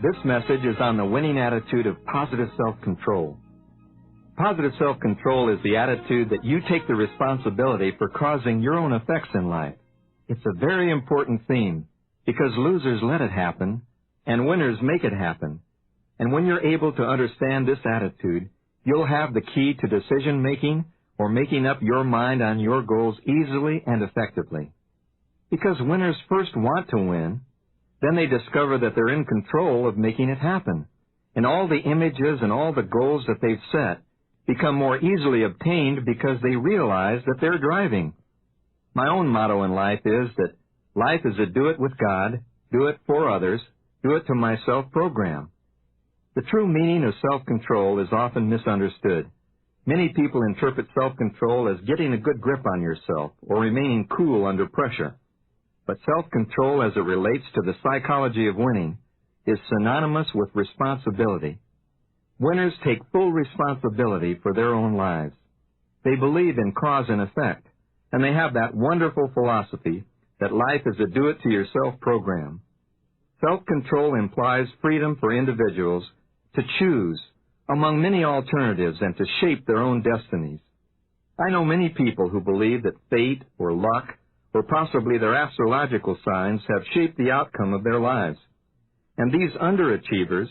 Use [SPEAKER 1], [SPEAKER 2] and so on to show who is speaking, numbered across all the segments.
[SPEAKER 1] This message is on the winning attitude of positive self-control. Positive self-control is the attitude that you take the responsibility for causing your own effects in life. It's a very important theme because losers let it happen and winners make it happen. And when you're able to understand this attitude, you'll have the key to decision-making or making up your mind on your goals easily and effectively. Because winners first want to win, then they discover that they're in control of making it happen. And all the images and all the goals that they've set become more easily obtained because they realize that they're driving. My own motto in life is that life is a do it with God, do it for others, do it to myself program. The true meaning of self-control is often misunderstood. Many people interpret self-control as getting a good grip on yourself or remaining cool under pressure. But self-control as it relates to the psychology of winning is synonymous with responsibility. Winners take full responsibility for their own lives. They believe in cause and effect, and they have that wonderful philosophy that life is a do-it-to-yourself program. Self-control implies freedom for individuals to choose among many alternatives and to shape their own destinies. I know many people who believe that fate or luck or possibly their astrological signs have shaped the outcome of their lives. And these underachievers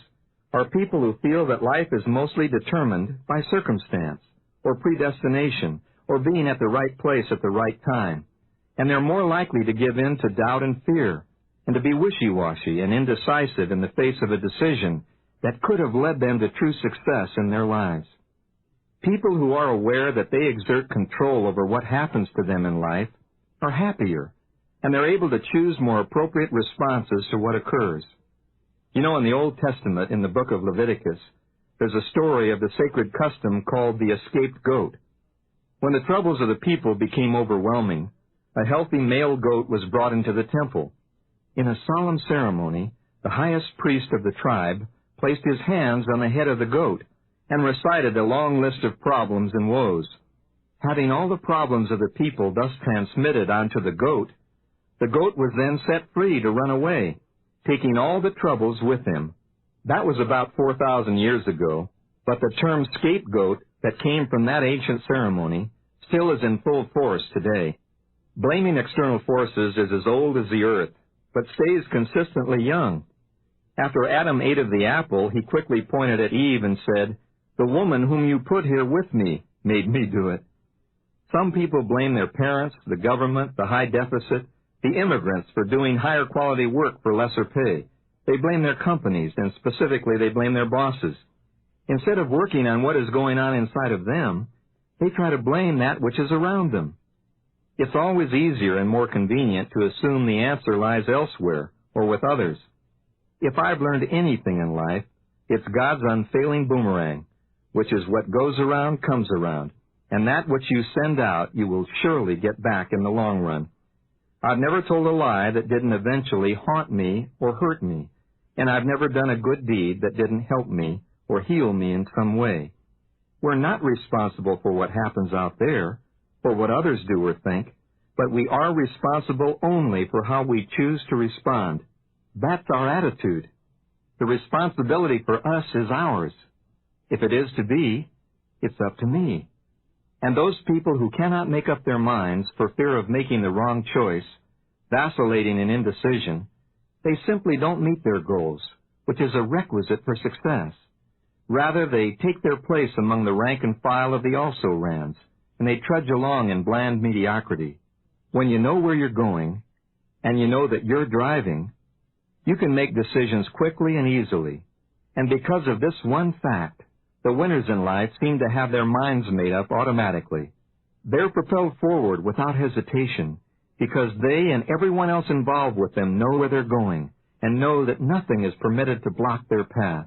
[SPEAKER 1] are people who feel that life is mostly determined by circumstance or predestination or being at the right place at the right time. And they're more likely to give in to doubt and fear and to be wishy-washy and indecisive in the face of a decision that could have led them to true success in their lives. People who are aware that they exert control over what happens to them in life are happier, and they're able to choose more appropriate responses to what occurs. You know, in the Old Testament, in the book of Leviticus, there's a story of the sacred custom called the escaped goat. When the troubles of the people became overwhelming, a healthy male goat was brought into the temple. In a solemn ceremony, the highest priest of the tribe placed his hands on the head of the goat and recited a long list of problems and woes. Having all the problems of the people thus transmitted onto the goat was then set free to run away, taking all the troubles with him. That was about 4,000 years ago, but the term scapegoat that came from that ancient ceremony still is in full force today. Blaming external forces is as old as the earth, but stays consistently young. After Adam ate of the apple, he quickly pointed at Eve and said, "The woman whom you put here with me made me do it." Some people blame their parents, the government, the high deficit, the immigrants for doing higher quality work for lesser pay. They blame their companies, and specifically they blame their bosses. Instead of working on what is going on inside of them, they try to blame that which is around them. It's always easier and more convenient to assume the answer lies elsewhere or with others. If I've learned anything in life, it's God's unfailing boomerang, which is what goes around comes around, and that which you send out you will surely get back in the long run. I've never told a lie that didn't eventually haunt me or hurt me, and I've never done a good deed that didn't help me or heal me in some way. We're not responsible for what happens out there, or what others do or think, but we are responsible only for how we choose to respond. That's our attitude. The responsibility for us is ours. If it is to be, it's up to me. And those people who cannot make up their minds for fear of making the wrong choice, vacillating in indecision, they simply don't meet their goals, which is a requisite for success. Rather, they take their place among the rank and file of the also-rans, and they trudge along in bland mediocrity. When you know where you're going, and you know that you're driving, you can make decisions quickly and easily. And because of this one fact, the winners in life seem to have their minds made up automatically. They're propelled forward without hesitation because they and everyone else involved with them know where they're going and know that nothing is permitted to block their path.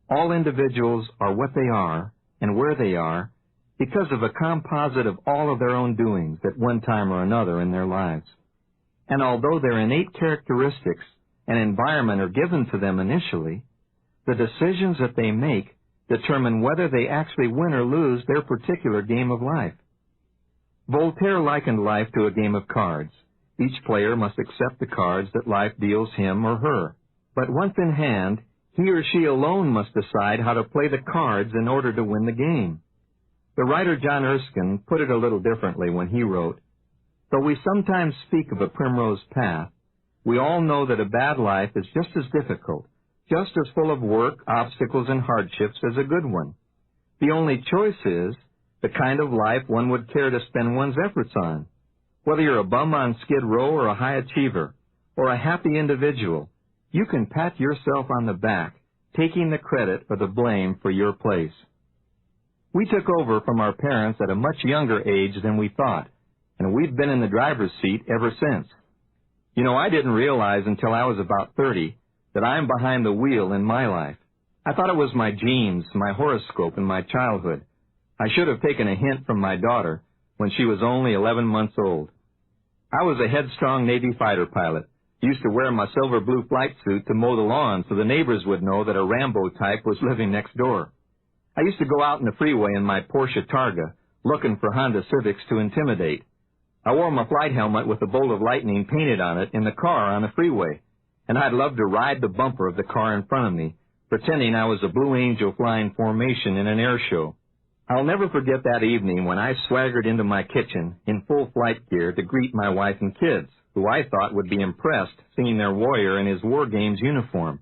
[SPEAKER 1] All individuals are what they are and where they are because of a composite of all of their own doings at one time or another in their lives. And although their innate characteristics and environment are given to them initially, the decisions that they make determine whether they actually win or lose their particular game of life. Voltaire likened life to a game of cards. Each player must accept the cards that life deals him or her. But once in hand, He or she alone must decide how to play the cards in order to win the game. The writer John Erskine put it a little differently when he wrote, "Though we sometimes speak of a primrose path, we all know that a bad life is just as difficult, just as full of work, obstacles, and hardships as a good one. The only choice is the kind of life one would care to spend one's efforts on. Whether you're a bum on Skid Row or a high achiever, or a happy individual, you can pat yourself on the back, taking the credit or the blame for your place." We took over from our parents at a much younger age than we thought, and we've been in the driver's seat ever since. You know, I didn't realize until I was about 30 that I'm behind the wheel in my life. I thought it was my genes, my horoscope, and my childhood. I should have taken a hint from my daughter when she was only 11 months old. I was a headstrong Navy fighter pilot, used to wear my silver blue flight suit to mow the lawn so the neighbors would know that a Rambo type was living next door. I used to go out in the freeway in my Porsche Targa, looking for Honda Civics to intimidate. I wore my flight helmet with a bolt of lightning painted on it in the car on the freeway, and I'd love to ride the bumper of the car in front of me, pretending I was a Blue Angel flying formation in an air show. I'll never forget that evening when I swaggered into my kitchen in full flight gear to greet my wife and kids, who I thought would be impressed seeing their warrior in his War Games uniform.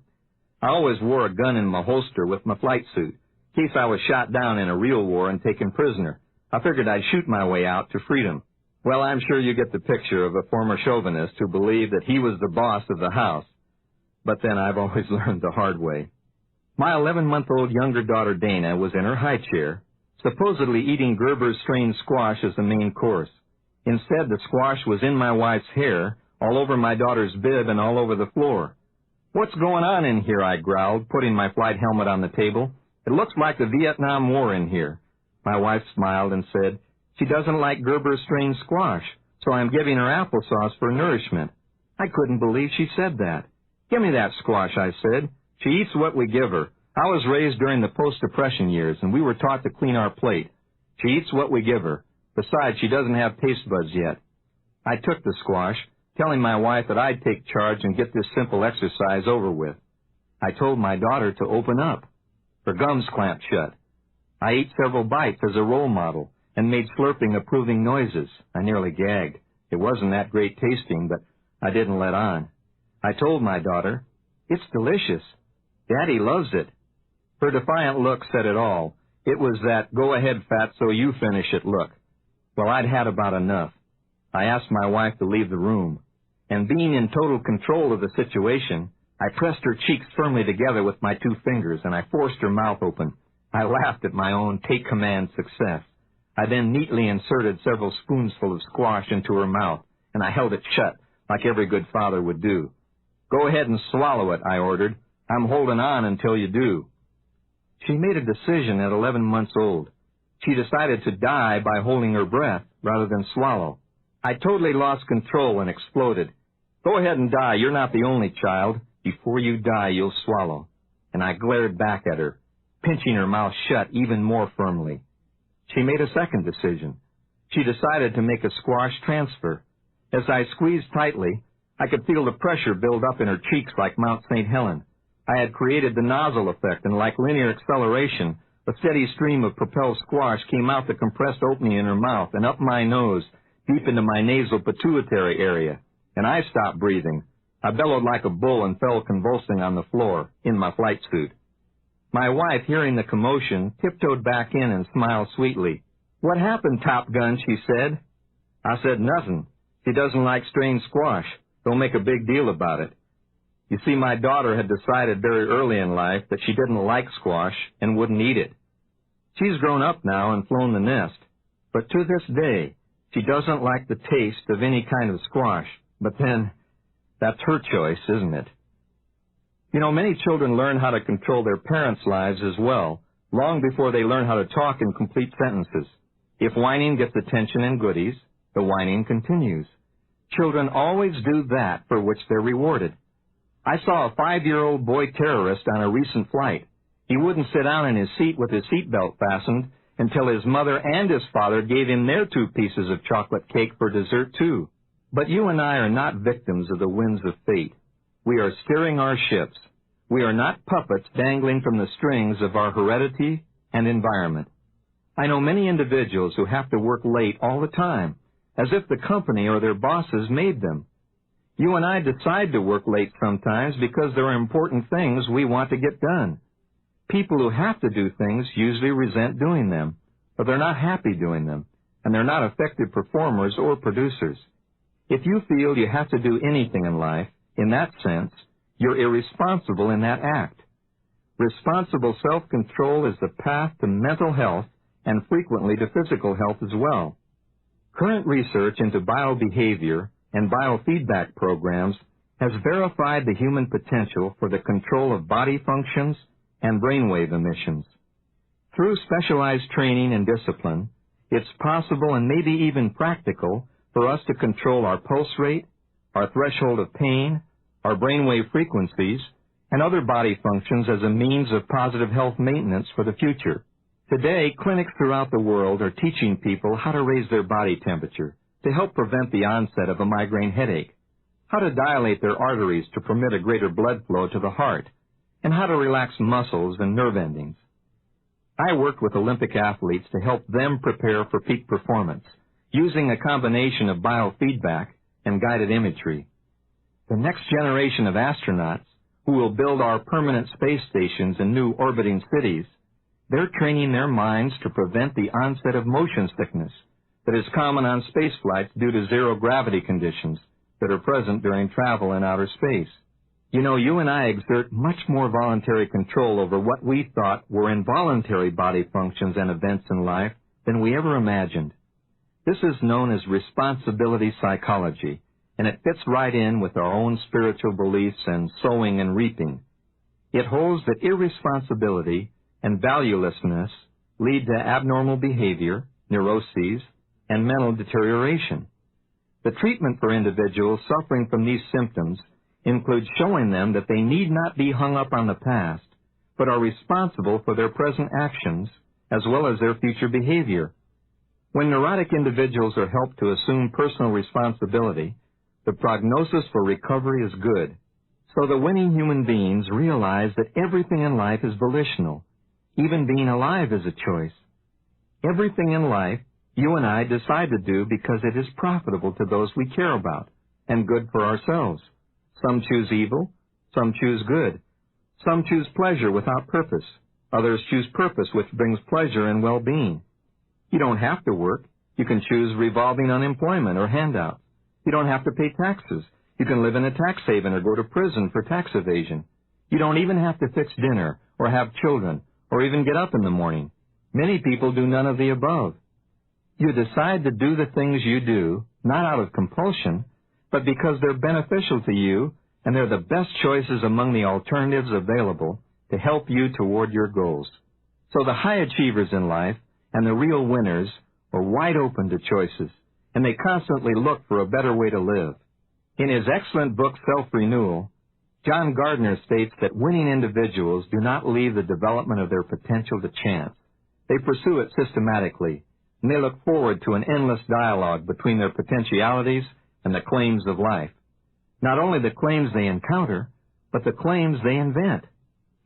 [SPEAKER 1] I always wore a gun in my holster with my flight suit, in case I was shot down in a real war and taken prisoner. I figured I'd shoot my way out to freedom. Well, I'm sure you get the picture of a former chauvinist who believed that he was the boss of the house. But then I've always learned the hard way. My 11-month-old younger daughter Dana was in her high chair, supposedly eating Gerber's strained squash as the main course. Instead, the squash was in my wife's hair, all over my daughter's bib, and all over the floor. "What's going on in here?" I growled, putting my flight helmet on the table. "It looks like the Vietnam War in here." My wife smiled and said, "She doesn't like Gerber's strained squash, so I'm giving her applesauce for nourishment." I couldn't believe she said that. "Give me that squash," I said. "She eats what we give her. I was raised during the post-Depression years, and we were taught to clean our plate. She eats what we give her. Besides, she doesn't have taste buds yet." I took the squash, telling my wife that I'd take charge and get this simple exercise over with. I told my daughter to open up. Her gums clamped shut. I ate several bites as a role model and made slurping, approving noises. I nearly gagged. It wasn't that great tasting, but I didn't let on. I told my daughter, "It's delicious. Daddy loves it." Her defiant look said it all. It was that "go ahead, fatso, you finish it" look. Well, I'd had about enough. I asked my wife to leave the room, and being in total control of the situation, I pressed her cheeks firmly together with my 2 fingers, and I forced her mouth open. I laughed at my own take-command success. I then neatly inserted several spoonsful of squash into her mouth, and I held it shut, like every good father would do. "Go ahead and swallow it," I ordered. "I'm holding on until you do." She made a decision at 11 months old. She decided to die by holding her breath rather than swallow. I totally lost control and exploded. "Go ahead and die. You're not the only child. Before you die, you'll swallow." And I glared back at her, pinching her mouth shut even more firmly. She made a second decision. She decided to make a squash transfer. As I squeezed tightly, I could feel the pressure build up in her cheeks like Mount St. Helen. I had created the nozzle effect, and like linear acceleration, a steady stream of propelled squash came out the compressed opening in her mouth and up my nose, deep into my nasal pituitary area, and I stopped breathing. I bellowed like a bull and fell convulsing on the floor, in my flight suit. My wife, hearing the commotion, tiptoed back in and smiled sweetly. "What happened, Top Gun?" she said. I said, "Nothing. She doesn't like strained squash. Don't make a big deal about it." You see, my daughter had decided very early in life that she didn't like squash and wouldn't eat it. She's grown up now and flown the nest, but to this day, she doesn't like the taste of any kind of squash. But then, that's her choice, isn't it? You know, many children learn how to control their parents' lives as well, long before they learn how to talk in complete sentences. If whining gets attention and goodies, the whining continues. Children always do that for which they're rewarded. I saw a 5-year-old boy terrorist on a recent flight. He wouldn't sit down in his seat with his seatbelt fastened until his mother and his father gave him their 2 pieces of chocolate cake for dessert, too. But you and I are not victims of the winds of fate. We are steering our ships. We are not puppets dangling from the strings of our heredity and environment. I know many individuals who have to work late all the time, as if the company or their bosses made them. You and I decide to work late sometimes because there are important things we want to get done. People who have to do things usually resent doing them, or they're not happy doing them, and they're not effective performers or producers. If you feel you have to do anything in life, in that sense, you're irresponsible in that act. Responsible self-control is the path to mental health and frequently to physical health as well. Current research into biobehavior and biofeedback programs has verified the human potential for the control of body functions and brainwave emissions. Through specialized training and discipline, it's possible and maybe even practical for us to control our pulse rate, our threshold of pain, our brainwave frequencies, and other body functions as a means of positive health maintenance for the future. Today, clinics throughout the world are teaching people how to raise their body temperature to help prevent the onset of a migraine headache, how to dilate their arteries to permit a greater blood flow to the heart, and how to relax muscles and nerve endings. I worked with Olympic athletes to help them prepare for peak performance, using a combination of biofeedback and guided imagery. The next generation of astronauts, who will build our permanent space stations in new orbiting cities, they're training their minds to prevent the onset of motion sickness that is common on space flights due to zero-gravity conditions that are present during travel in outer space. You know, you and I exert much more voluntary control over what we thought were involuntary body functions and events in life than we ever imagined. This is known as responsibility psychology, and it fits right in with our own spiritual beliefs and sowing and reaping. It holds that irresponsibility and valuelessness lead to abnormal behavior, neuroses, and mental deterioration. The treatment for individuals suffering from these symptoms includes showing them that they need not be hung up on the past, but are responsible for their present actions as well as their future behavior. When neurotic individuals are helped to assume personal responsibility, the prognosis for recovery is good. So the winning human beings realize that everything in life is volitional. Even being alive is a choice. Everything in life you and I decide to do because it is profitable to those we care about and good for ourselves. Some choose evil, some choose good. Some choose pleasure without purpose. Others choose purpose which brings pleasure and well-being. You don't have to work. You can choose revolving unemployment or handouts. You don't have to pay taxes. You can live in a tax haven or go to prison for tax evasion. You don't even have to fix dinner or have children or even get up in the morning. Many people do none of the above. You decide to do the things you do, not out of compulsion, but because they're beneficial to you and they're the best choices among the alternatives available to help you toward your goals. So the high achievers in life and the real winners are wide open to choices, and they constantly look for a better way to live. In his excellent book, Self-Renewal, John Gardner states that winning individuals do not leave the development of their potential to chance. They pursue it systematically, and they look forward to an endless dialogue between their potentialities and the claims of life. Not only the claims they encounter, but the claims they invent.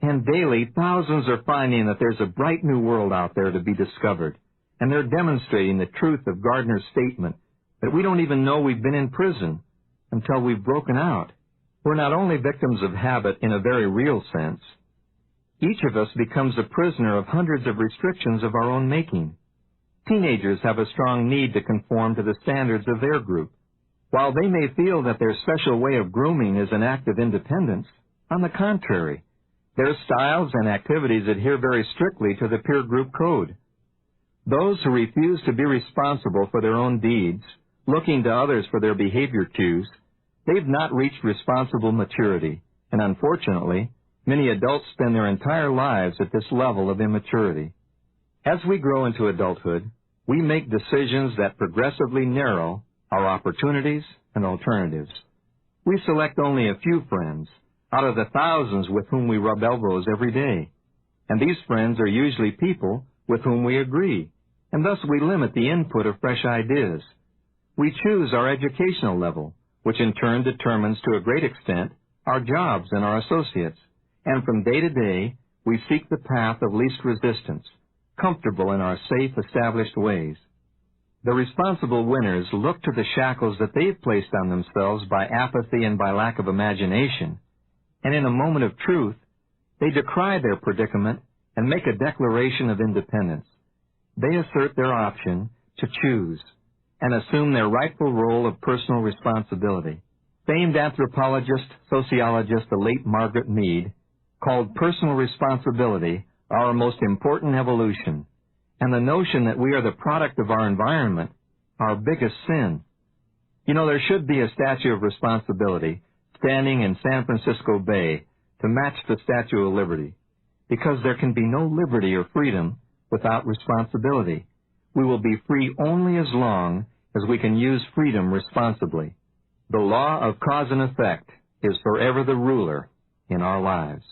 [SPEAKER 1] And daily, thousands are finding that there's a bright new world out there to be discovered, and they're demonstrating the truth of Gardner's statement that we don't even know we've been in prison until we've broken out. We're not only victims of habit in a very real sense. Each of us becomes a prisoner of hundreds of restrictions of our own making. Teenagers have a strong need to conform to the standards of their group. While they may feel that their special way of grooming is an act of independence, on the contrary, their styles and activities adhere very strictly to the peer group code. Those who refuse to be responsible for their own deeds, looking to others for their behavior cues, they've not reached responsible maturity, and unfortunately, many adults spend their entire lives at this level of immaturity. As we grow into adulthood, we make decisions that progressively narrow our opportunities and alternatives. We select only a few friends out of the thousands with whom we rub elbows every day, and these friends are usually people with whom we agree, and thus we limit the input of fresh ideas. We choose our educational level, which in turn determines to a great extent our jobs and our associates, And from day to day, we seek the path of least resistance, comfortable in our safe, established ways. The responsible winners look to the shackles that they've placed on themselves by apathy and by lack of imagination, and in a moment of truth, they decry their predicament and make a declaration of independence. They assert their option to choose and assume their rightful role of personal responsibility. Famed anthropologist, sociologist, the late Margaret Mead, called personal responsibility our most important evolution, and the notion that we are the product of our environment, our biggest sin. You know, there should be a statue of responsibility standing in San Francisco Bay to match the Statue of Liberty, because there can be no liberty or freedom without responsibility. We will be free only as long as we can use freedom responsibly. The law of cause and effect is forever the ruler in our lives.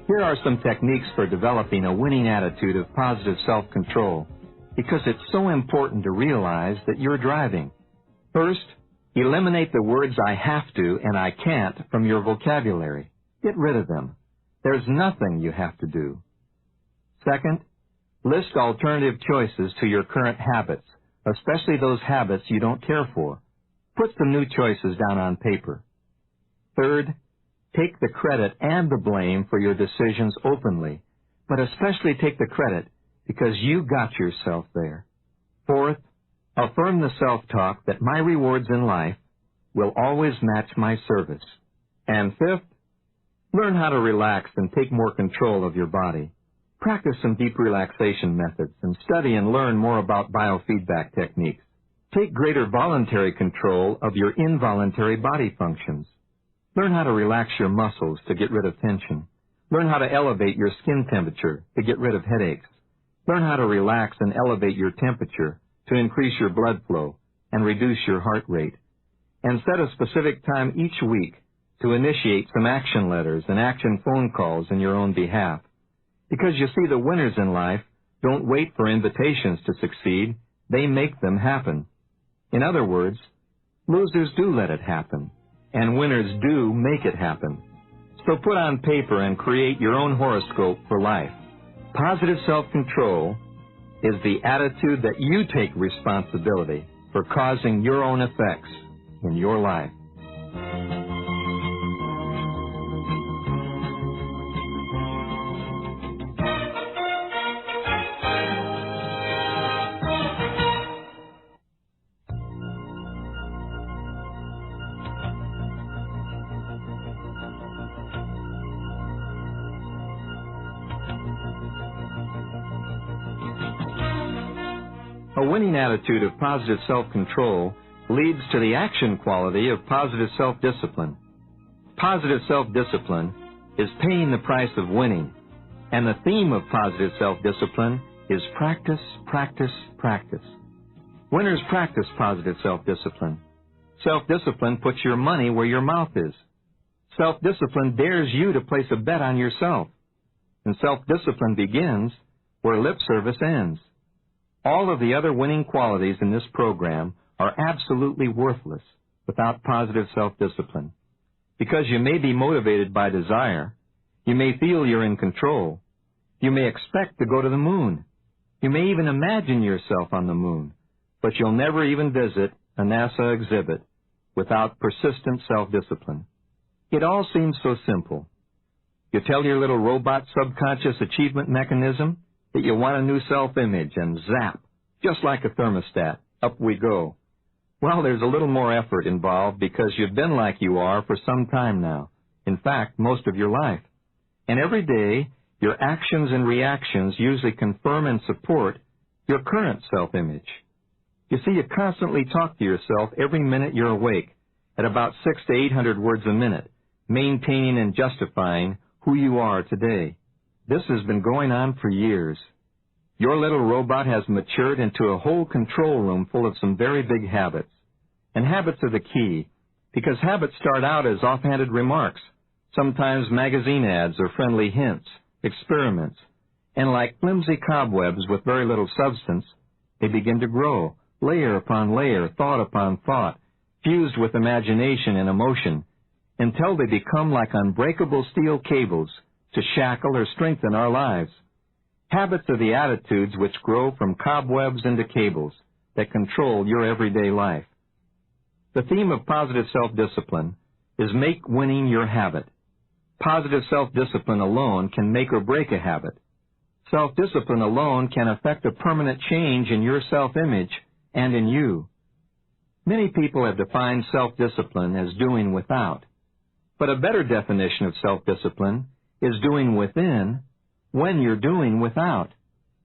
[SPEAKER 1] Here are some techniques for developing a winning attitude of positive self-control, because it's so important to realize that you're driving. First, eliminate the words I have to and I can't from your vocabulary. Get rid of them. There's nothing you have to do. Second, list alternative choices to your current habits, especially those habits you don't care for. Put some new choices down on paper. Third, take the credit and the blame for your decisions openly, but especially take the credit because you got yourself there. Fourth, affirm the self-talk that my rewards in life will always match my service. And fifth, learn how to relax and take more control of your body. Practice some deep relaxation methods and study and learn more about biofeedback techniques. Take greater voluntary control of your involuntary body functions. Learn how to relax your muscles to get rid of tension. Learn how to elevate your skin temperature to get rid of headaches. Learn how to relax and elevate your temperature to increase your blood flow and reduce your heart rate. And set a specific time each week to initiate some action letters and action phone calls in your own behalf. Because you see, the winners in life don't wait for invitations to succeed. They make them happen. In other words, losers do let it happen, and winners do make it happen. So put on paper and create your own horoscope for life. Positive self-control is the attitude that you take responsibility for causing your own effects in your life. A winning attitude of positive self-control leads to the action quality of positive self-discipline. Positive self-discipline is paying the price of winning, and the theme of positive self-discipline is practice, practice, practice. Winners practice positive self-discipline. Self-discipline puts your money where your mouth is. Self-discipline dares you to place a bet on yourself. And self-discipline begins where lip service ends. All of the other winning qualities in this program are absolutely worthless without positive self-discipline. Because you may be motivated by desire, you may feel you're in control, you may expect to go to the moon, you may even imagine yourself on the moon, but you'll never even visit a NASA exhibit without persistent self-discipline. It all seems so simple. You tell your little robot subconscious achievement mechanism that you want a new self-image, and zap, just like a thermostat, up we go. Well, there's a little more effort involved because you've been like you are for some time now. In fact, most of your life. And every day, your actions and reactions usually confirm and support your current self-image. You see, you constantly talk to yourself every minute you're awake at about 600 to 800 words a minute, maintaining and justifying who you are today. This has been going on for years. Your little robot has matured into a whole control room full of some very big habits. And habits are the key, because habits start out as offhanded remarks, sometimes magazine ads or friendly hints, experiments, and like flimsy cobwebs with very little substance, They begin to grow, layer upon layer, thought upon thought, fused with imagination and emotion, until they become like unbreakable steel cables to shackle or strengthen our lives. Habits are the attitudes which grow from cobwebs into cables that control your everyday life. The theme of positive self-discipline is make winning your habit. Positive self-discipline alone can make or break a habit. Self-discipline alone can affect a permanent change in your self-image and in you. Many people have defined self-discipline as doing without, but a better definition of self-discipline is doing within when you're doing without,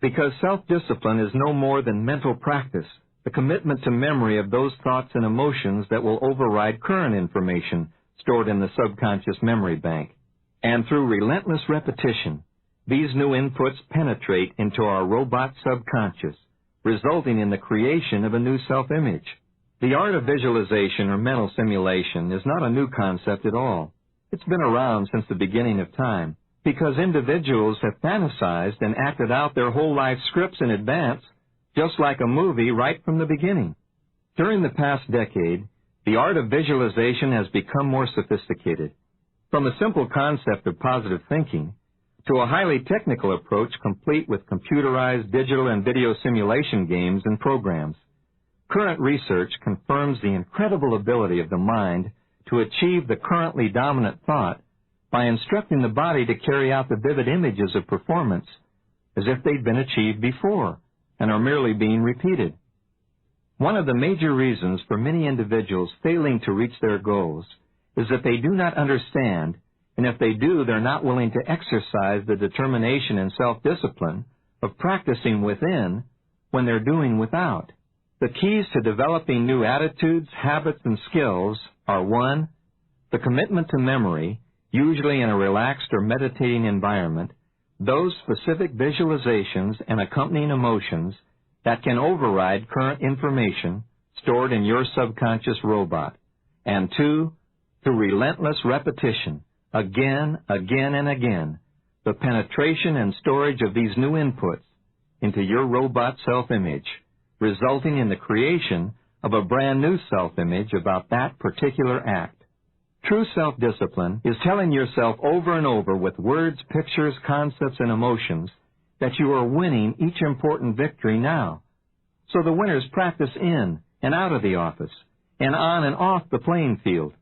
[SPEAKER 1] because self-discipline is no more than mental practice, the commitment to memory of those thoughts and emotions that will override current information stored in the subconscious memory bank. And through relentless repetition, these new inputs penetrate into our robot subconscious, resulting in the creation of a new self-image. The art of visualization or mental simulation is not a new concept at all. It's been around since the beginning of time, because individuals have fantasized and acted out their whole life scripts in advance, just like a movie right from the beginning. During the past decade, the art of visualization has become more sophisticated. From a simple concept of positive thinking to a highly technical approach complete with computerized digital and video simulation games and programs. Current research confirms the incredible ability of the mind to achieve the currently dominant thought by instructing the body to carry out the vivid images of performance as if they'd been achieved before and are merely being repeated. One of the major reasons for many individuals failing to reach their goals is that they do not understand, and if they do, they're not willing to exercise the determination and self-discipline of practicing within when they're doing without. The keys to developing new attitudes, habits, and skills are 1. The commitment to memory, usually in a relaxed or meditating environment, those specific visualizations and accompanying emotions that can override current information stored in your subconscious robot. And 2, through relentless repetition, again, and again, the penetration and storage of these new inputs into your robot self-image, resulting in the creation of a brand new self-image about that particular act. True self-discipline is telling yourself over and over with words, pictures, concepts, and emotions that you are winning each important victory now. So the winners practice in and out of the office, and on and off the playing field.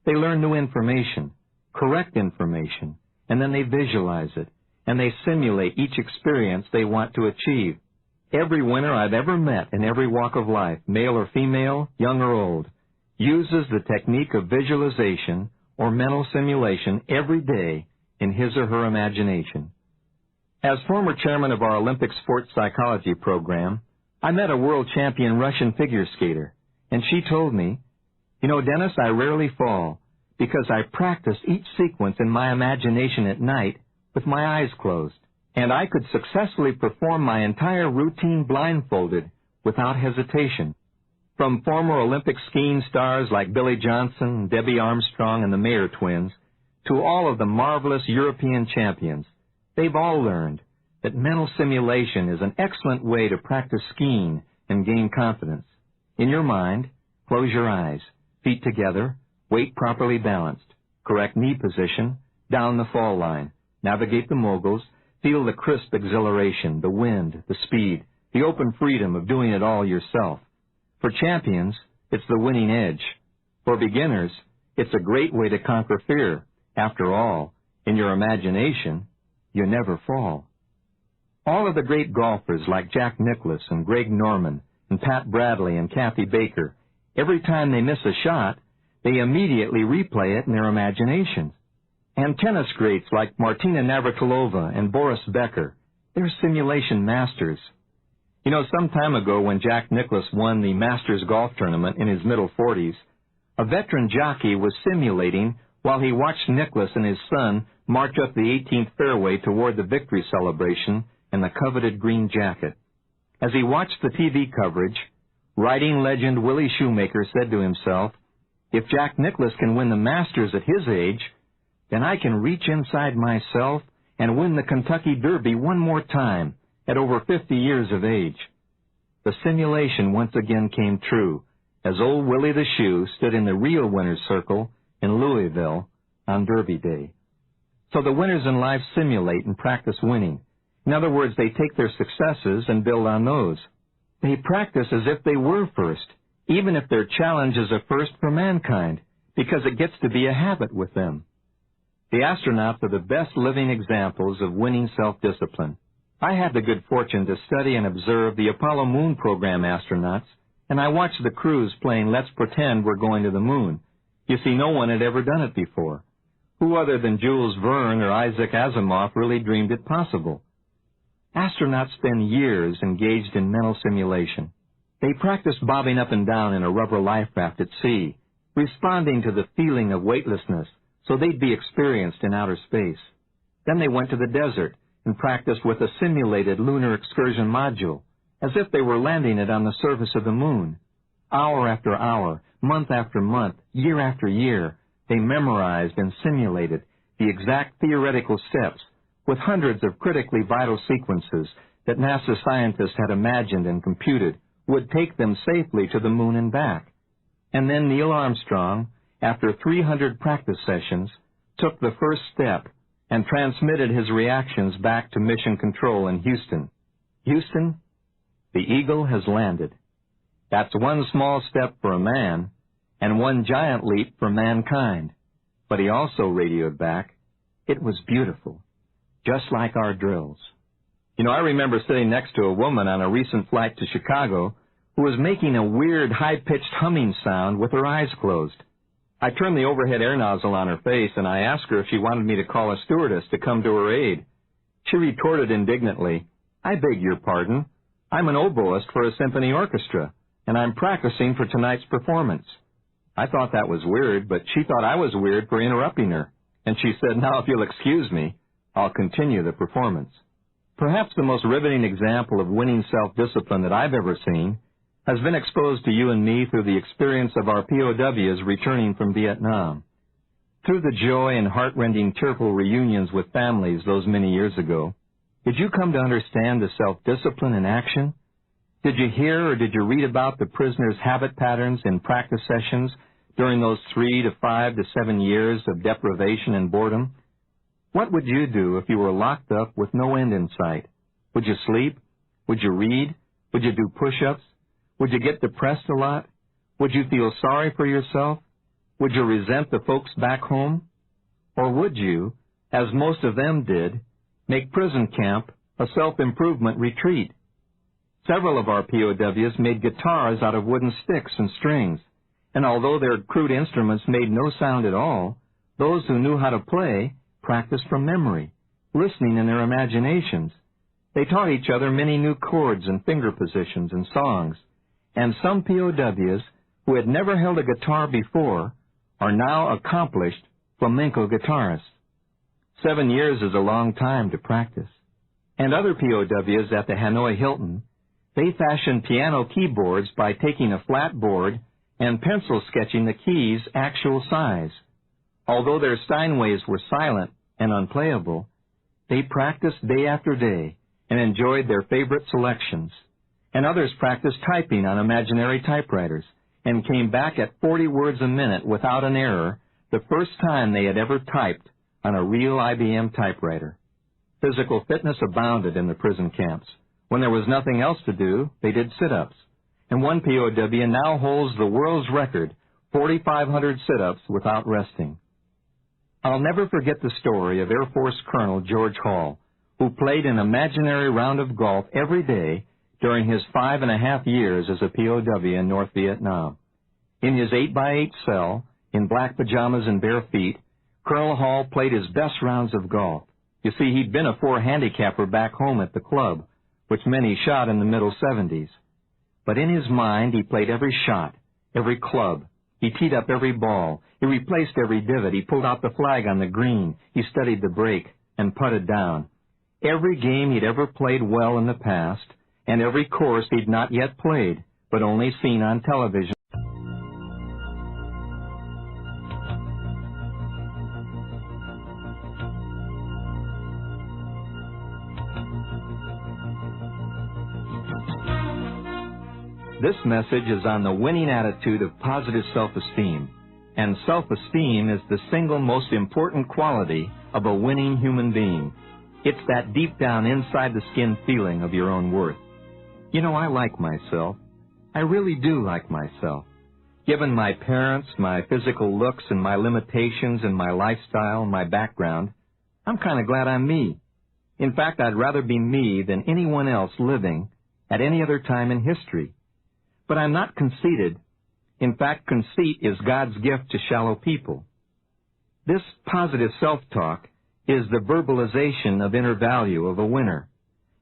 [SPEAKER 1] They learn new information, correct information, and then they visualize it, and they simulate each experience they want to achieve. Every winner I've ever met in every walk of life, male or female, young or old, uses the technique of visualization or mental simulation every day in his or her imagination. As former chairman of our Olympic sports psychology program, I met a world champion Russian figure skater, and she told me, "You know, Dennis, I rarely fall because I practice each sequence in my imagination at night with my eyes closed, and I could successfully perform my entire routine blindfolded without hesitation." From former Olympic skiing stars like Billy Johnson, Debbie Armstrong, and the Mayer twins, to all of the marvelous European champions, they've all learned that mental simulation is an excellent way to practice skiing and gain confidence. In your mind, close your eyes, feet together, weight properly balanced, correct knee position, down the fall line, navigate the moguls, feel the crisp exhilaration, the wind, the speed, the open freedom of doing it all yourself. For champions, it's the winning edge. For beginners, it's a great way to conquer fear. After all, in your imagination, you never fall. All of the great golfers like Jack Nicklaus and Greg Norman and Pat Bradley and Kathy Baker, every time they miss a shot, they immediately replay it in their imaginations. And tennis greats like Martina Navratilova and Boris Becker, they're simulation masters. You know, some time ago when Jack Nicklaus won the Masters golf tournament in his middle 40s, a veteran jockey was simulating while he watched Nicklaus and his son march up the 18th fairway toward the victory celebration and the coveted green jacket. As he watched the TV coverage, riding legend Willie Shoemaker said to himself, "If Jack Nicklaus can win the Masters at his age, then I can reach inside myself and win the Kentucky Derby one more time at over 50 years of age." the simulation once again came true as old Willie the Shoe stood in the real winner's circle in Louisville on Derby Day. So the winners in life simulate and practice winning. In other words, they take their successes and build on those. They practice as if they were first, even if their challenge is a first for mankind, because it gets to be a habit with them. The astronauts are the best living examples of winning self-discipline. I had the good fortune to study and observe the Apollo Moon Program astronauts, and I watched the crews playing Let's Pretend We're Going to the Moon. You see, no one had ever done it before. Who other than Jules Verne or Isaac Asimov really dreamed it possible? Astronauts spend years engaged in mental simulation. They practice bobbing up and down in a rubber life raft at sea, responding to the feeling of weightlessness so they'd be experienced in outer space. Then they went to the desert and practiced with a simulated lunar excursion module, as if they were landing it on the surface of the moon. Hour after hour, month after month, year after year, they memorized and simulated the exact theoretical steps with hundreds of critically vital sequences that NASA scientists had imagined and computed would take them safely to the moon and back. And then Neil Armstrong, after 300 practice sessions, took the first step and transmitted his reactions back to Mission Control in Houston. Houston, the Eagle has landed. That's one small step for a man and one giant leap for mankind. But he also radioed back, it was beautiful, just like our drills. You know, I remember sitting next to a woman on a recent flight to Chicago who was making a weird, high-pitched humming sound with her eyes closed. I turned the overhead air nozzle on her face, and I asked her if she wanted me to call a stewardess to come to her aid. She retorted indignantly, "I beg your pardon. I'm an oboist for a symphony orchestra, and I'm practicing for tonight's performance." I thought that was weird, but she thought I was weird for interrupting her, and she said, "Now, if you'll excuse me, I'll continue the performance." Perhaps the most riveting example of winning self-discipline that I've ever seen has been exposed to you and me through the experience of our POWs returning from Vietnam. Through the joy and heart-rending tearful reunions with families those many years ago, did you come to understand the self-discipline in action? Did you hear or did you read about the prisoners' habit patterns in practice sessions during those 3 to 5 to 7 years of deprivation and boredom? What would you do if you were locked up with no end in sight? Would you sleep? Would you read? Would you do push-ups? Would you get depressed a lot? Would you feel sorry for yourself? Would you resent the folks back home? Or would you, as most of them did, make prison camp a self-improvement retreat? Several of our POWs made guitars out of wooden sticks and strings, and although their crude instruments made no sound at all, those who knew how to play practiced from memory, listening in their imaginations. They taught each other many new chords and finger positions and songs, and some POWs who had never held a guitar before are now accomplished flamenco guitarists. 7 years is a long time to practice. And other POWs at the Hanoi Hilton, they fashioned piano keyboards by taking a flat board and pencil sketching the keys' actual size. Although their Steinways were silent and unplayable, they practiced day after day and enjoyed their favorite selections. And others practiced typing on imaginary typewriters and came back at 40 words a minute without an error the first time they had ever typed on a real IBM typewriter. Physical fitness abounded in the prison camps. When there was nothing else to do, they did sit-ups. And one POW now holds the world's record, 4,500 sit-ups without resting. I'll never forget the story of Air Force Colonel George Hall, who played an imaginary round of golf every day during his 5.5 years as a POW in North Vietnam. In his 8x8 cell, in black pajamas and bare feet, Colonel Hall played his best rounds of golf. You see, he'd been a 4 handicapper back home at the club, which many shot in the middle 70s. But in his mind, he played every shot, every club. He teed up every ball. He replaced every divot. He pulled out the flag on the green. He studied the break and putted down. Every game he'd ever played well in the past, and every course he'd not yet played, but only seen on television. This message is on the winning attitude of positive self-esteem. And self-esteem is the single most important quality of a winning human being. It's that deep down inside the skin feeling of your own worth. You know, I like myself. I really do like myself. Given my parents, my physical looks, and my limitations, and my lifestyle, and my background, I'm kind of glad I'm me. In fact, I'd rather be me than anyone else living at any other time in history. But I'm not conceited. In fact, conceit is God's gift to shallow people. This positive self-talk is the verbalization of inner value of a winner.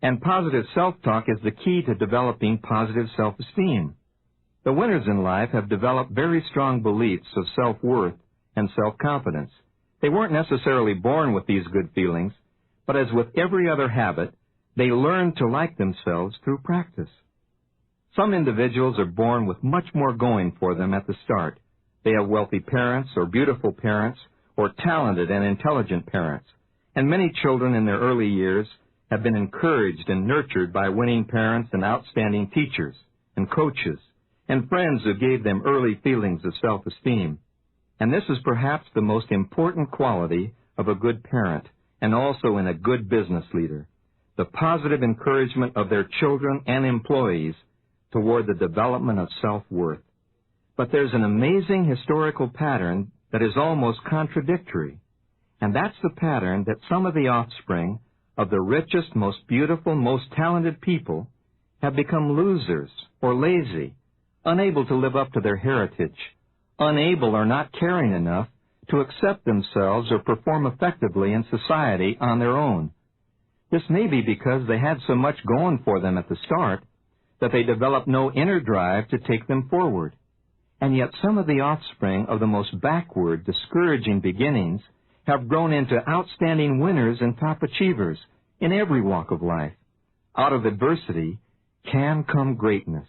[SPEAKER 1] And positive self-talk is the key to developing positive self-esteem. The winners in life have developed very strong beliefs of self-worth and self-confidence. They weren't necessarily born with these good feelings, but as with every other habit, they learn to like themselves through practice. Some individuals are born with much more going for them at the start. They have wealthy parents or beautiful parents or talented and intelligent parents. And many children in their early years have been encouraged and nurtured by winning parents and outstanding teachers and coaches and friends who gave them early feelings of self-esteem. And this is perhaps the most important quality of a good parent and also in a good business leader, the positive encouragement of their children and employees toward the development of self-worth. But there's an amazing historical pattern that is almost contradictory, and that's the pattern that some of the offspring of the richest, most beautiful, most talented people have become losers or lazy, unable to live up to their heritage, unable or not caring enough to accept themselves or perform effectively in society on their own. This may be because they had so much going for them at the start that they developed no inner drive to take them forward. And yet some of the offspring of the most backward, discouraging beginnings have grown into outstanding winners and top achievers in every walk of life. Out of adversity can come greatness.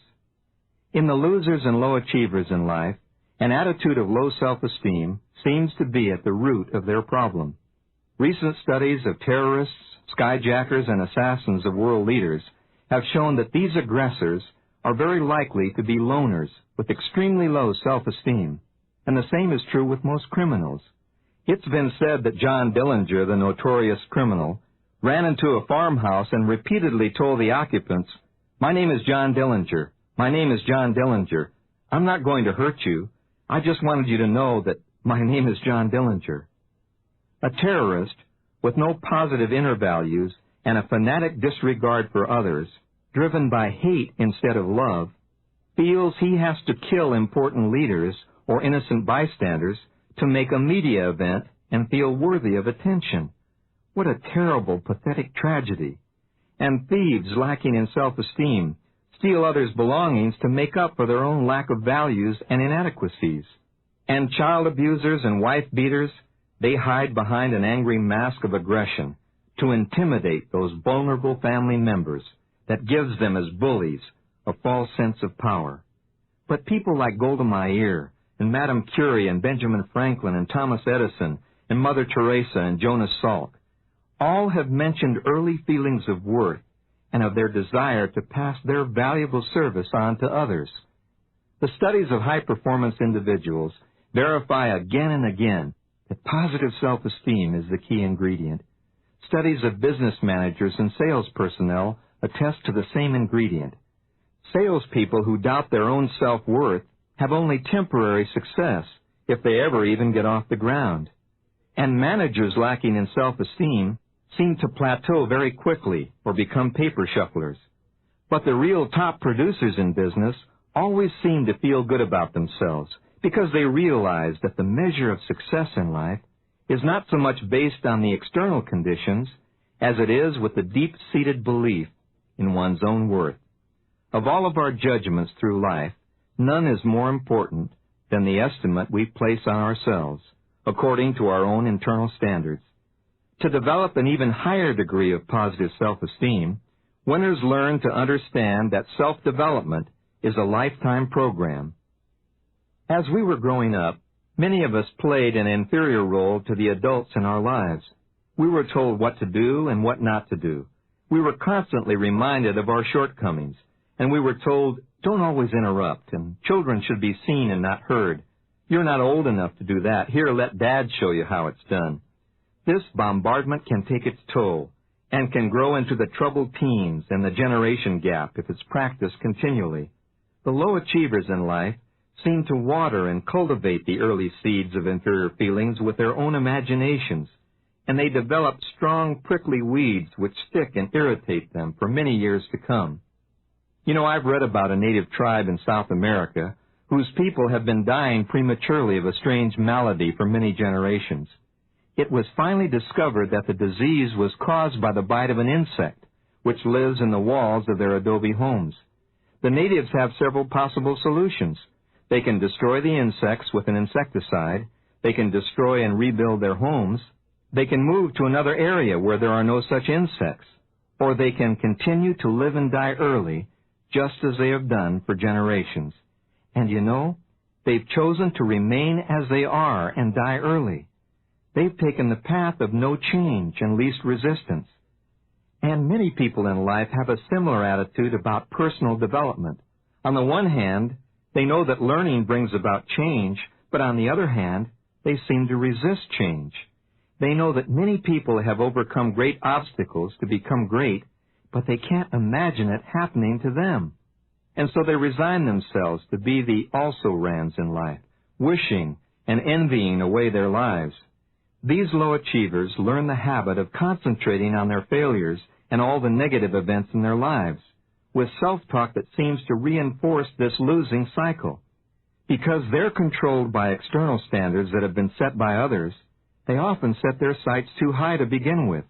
[SPEAKER 1] In the losers and low achievers in life, an attitude of low self-esteem seems to be at the root of their problem. Recent studies of terrorists, skyjackers, and assassins of world leaders have shown that these aggressors are very likely to be loners with extremely low self-esteem, and the same is true with most criminals. It's been said that John Dillinger, the notorious criminal, ran into a farmhouse and repeatedly told the occupants, "My name is John Dillinger. My name is John Dillinger. I'm not going to hurt you. I just wanted you to know that my name is John Dillinger." A terrorist with no positive inner values and a fanatic disregard for others, driven by hate instead of love, feels he has to kill important leaders or innocent bystanders to make a media event and feel worthy of attention. What a terrible, pathetic tragedy. And thieves lacking in self-esteem steal others' belongings to make up for their own lack of values and inadequacies. And child abusers and wife beaters, they hide behind an angry mask of aggression to intimidate those vulnerable family members that gives them as bullies a false sense of power. But people like Golda Meir and Madame Curie and Benjamin Franklin and Thomas Edison and Mother Teresa and Jonas Salk all have mentioned early feelings of worth and of their desire to pass their valuable service on to others. The studies of high-performance individuals verify again and again that positive self-esteem is the key ingredient. Studies of business managers and sales personnel attest to the same ingredient. Salespeople who doubt their own self-worth have only temporary success, if they ever even get off the ground. And managers lacking in self-esteem seem to plateau very quickly or become paper shufflers. But the real top producers in business always seem to feel good about themselves because they realize that the measure of success in life is not so much based on the external conditions as it is with the deep-seated belief in one's own worth. Of all of our judgments through life, none is more important than the estimate we place on ourselves, according to our own internal standards. To develop an even higher degree of positive self-esteem, winners learn to understand that self-development is a lifetime program. As we were growing up, many of us played an inferior role to the adults in our lives. We were told what to do and what not to do. We were constantly reminded of our shortcomings, and we were told, don't always interrupt, and children should be seen and not heard. You're not old enough to do that. Here, let Dad show you how it's done. This bombardment can take its toll and can grow into the troubled teens and the generation gap if it's practiced continually. The low achievers in life seem to water and cultivate the early seeds of inferior feelings with their own imaginations, and they develop strong, prickly weeds which stick and irritate them for many years to come. You know, I've read about a native tribe in South America whose people have been dying prematurely of a strange malady for many generations. It was finally discovered that the disease was caused by the bite of an insect, which lives in the walls of their adobe homes. The natives have several possible solutions. They can destroy the insects with an insecticide. They can destroy and rebuild their homes. They can move to another area where there are no such insects. Or they can continue to live and die early, just as they have done for generations. And you know, they've chosen to remain as they are and die early. They've taken the path of no change and least resistance. And many people in life have a similar attitude about personal development. On the one hand, they know that learning brings about change, but on the other hand, they seem to resist change. They know that many people have overcome great obstacles to become great, but they can't imagine it happening to them. And so they resign themselves to be the also-rans in life, wishing and envying away their lives. These low achievers learn the habit of concentrating on their failures and all the negative events in their lives, with self-talk that seems to reinforce this losing cycle. Because they're controlled by external standards that have been set by others, they often set their sights too high to begin with,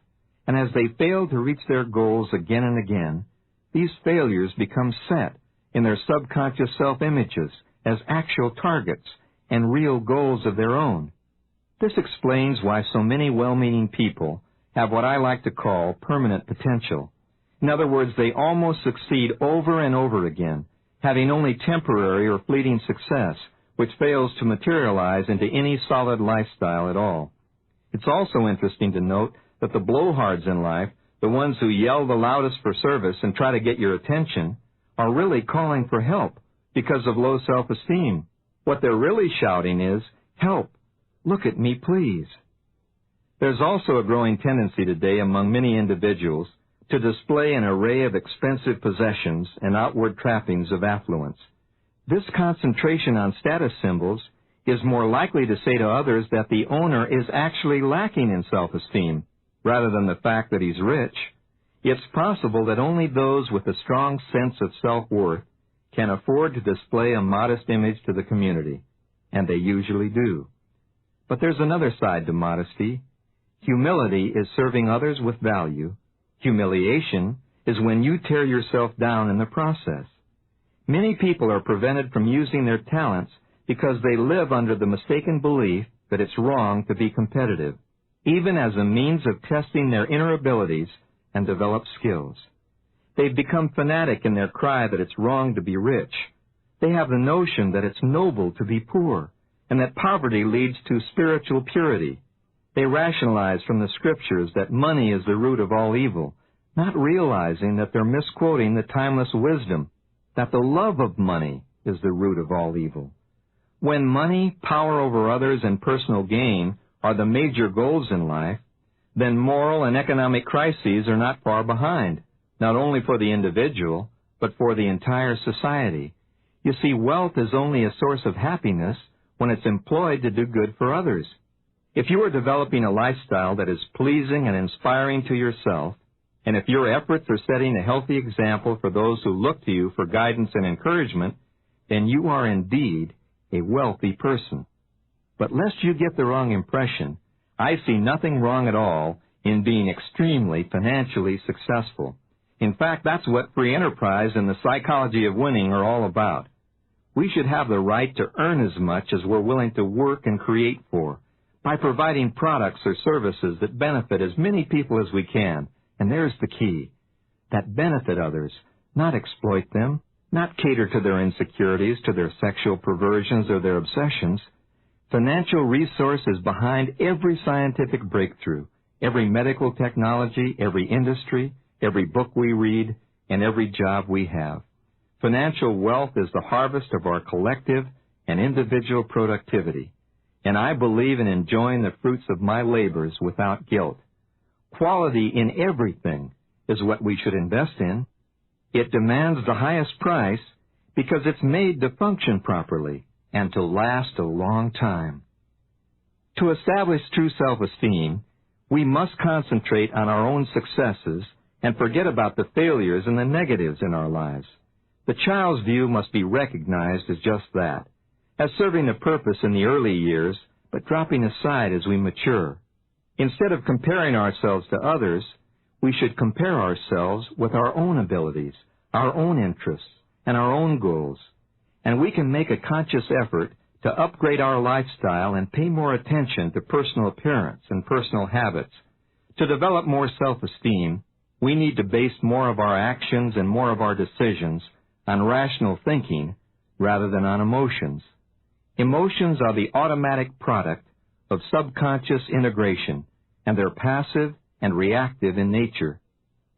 [SPEAKER 1] and as they fail to reach their goals again and again, these failures become set in their subconscious self-images as actual targets and real goals of their own. This explains why so many well-meaning people have what I like to call permanent potential. In other words, they almost succeed over and over again, having only temporary or fleeting success, which fails to materialize into any solid lifestyle at all. It's also interesting to note that the blowhards in life, the ones who yell the loudest for service and try to get your attention, are really calling for help because of low self-esteem. What they're really shouting is, "Help! Look at me, please." There's also a growing tendency today among many individuals to display an array of expensive possessions and outward trappings of affluence. This concentration on status symbols is more likely to say to others that the owner is actually lacking in self-esteem, rather than the fact that he's rich. It's possible that only those with a strong sense of self-worth can afford to display a modest image to the community, and they usually do. But there's another side to modesty. Humility is serving others with value. Humiliation is when you tear yourself down in the process. Many people are prevented from using their talents because they live under the mistaken belief that it's wrong to be competitive, even as a means of testing their inner abilities and develop skills. They've become fanatic in their cry that it's wrong to be rich. They have the notion that it's noble to be poor, and that poverty leads to spiritual purity. They rationalize from the scriptures that money is the root of all evil, not realizing that they're misquoting the timeless wisdom, that the love of money is the root of all evil. When money, power over others, and personal gain are the major goals in life, then moral and economic crises are not far behind, not only for the individual, but for the entire society. You see, wealth is only a source of happiness when it's employed to do good for others. If you are developing a lifestyle that is pleasing and inspiring to yourself, and if your efforts are setting a healthy example for those who look to you for guidance and encouragement, then you are indeed a wealthy person. But lest you get the wrong impression, I see nothing wrong at all in being extremely financially successful. In fact, that's what free enterprise and the psychology of winning are all about. We should have the right to earn as much as we're willing to work and create for, by providing products or services that benefit as many people as we can. And there's the key, that benefit others, not exploit them, not cater to their insecurities, to their sexual perversions or their obsessions. Financial resource is behind every scientific breakthrough, every medical technology, every industry, every book we read, and every job we have. Financial wealth is the harvest of our collective and individual productivity, and I believe in enjoying the fruits of my labors without guilt. Quality in everything is what we should invest in. It demands the highest price because it's made to function properly and to last a long time. To establish true self-esteem, we must concentrate on our own successes and forget about the failures and the negatives in our lives. The child's view must be recognized as just that, as serving a purpose in the early years, but dropping aside as we mature. Instead of comparing ourselves to others, we should compare ourselves with our own abilities, our own interests, and our own goals. And we can make a conscious effort to upgrade our lifestyle and pay more attention to personal appearance and personal habits. To develop more self-esteem, we need to base more of our actions and more of our decisions on rational thinking rather than on emotions. Emotions are the automatic product of subconscious integration, and they're passive and reactive in nature.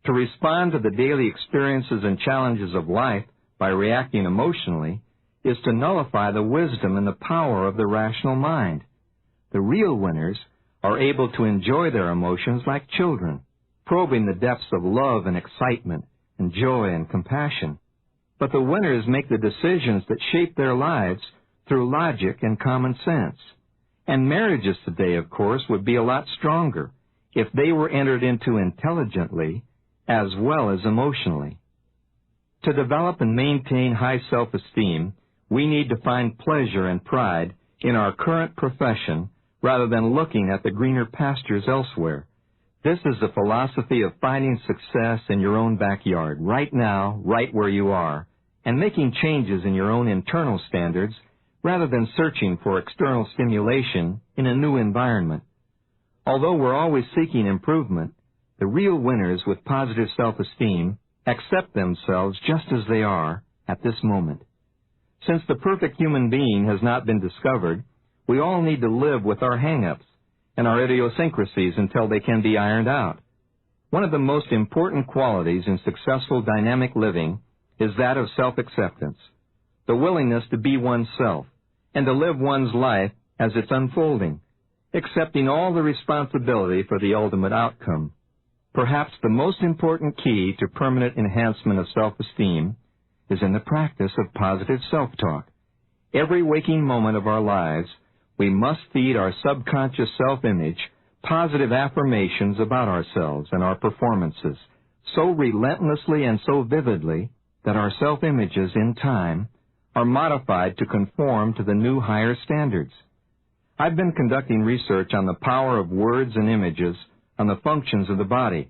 [SPEAKER 1] To respond to the daily experiences and challenges of life by reacting emotionally is to nullify the wisdom and the power of the rational mind. The real winners are able to enjoy their emotions like children, probing the depths of love and excitement and joy and compassion. But the winners make the decisions that shape their lives through logic and common sense. And marriages today, of course, would be a lot stronger if they were entered into intelligently as well as emotionally. To develop and maintain high self-esteem, we need to find pleasure and pride in our current profession rather than looking at the greener pastures elsewhere. This is the philosophy of finding success in your own backyard, right now, right where you are, and making changes in your own internal standards rather than searching for external stimulation in a new environment. Although we're always seeking improvement, the real winners with positive self-esteem accept themselves just as they are at this moment. Since the perfect human being has not been discovered, we all need to live with our hang-ups and our idiosyncrasies until they can be ironed out. One of the most important qualities in successful dynamic living is that of self-acceptance, the willingness to be oneself and to live one's life as it's unfolding, accepting all the responsibility for the ultimate outcome. Perhaps the most important key to permanent enhancement of self-esteem is in the practice of positive self-talk. Every waking moment of our lives, we must feed our subconscious self-image positive affirmations about ourselves and our performances so relentlessly and so vividly that our self-images in time are modified to conform to the new higher standards. I've been conducting research on the power of words and images on the functions of the body,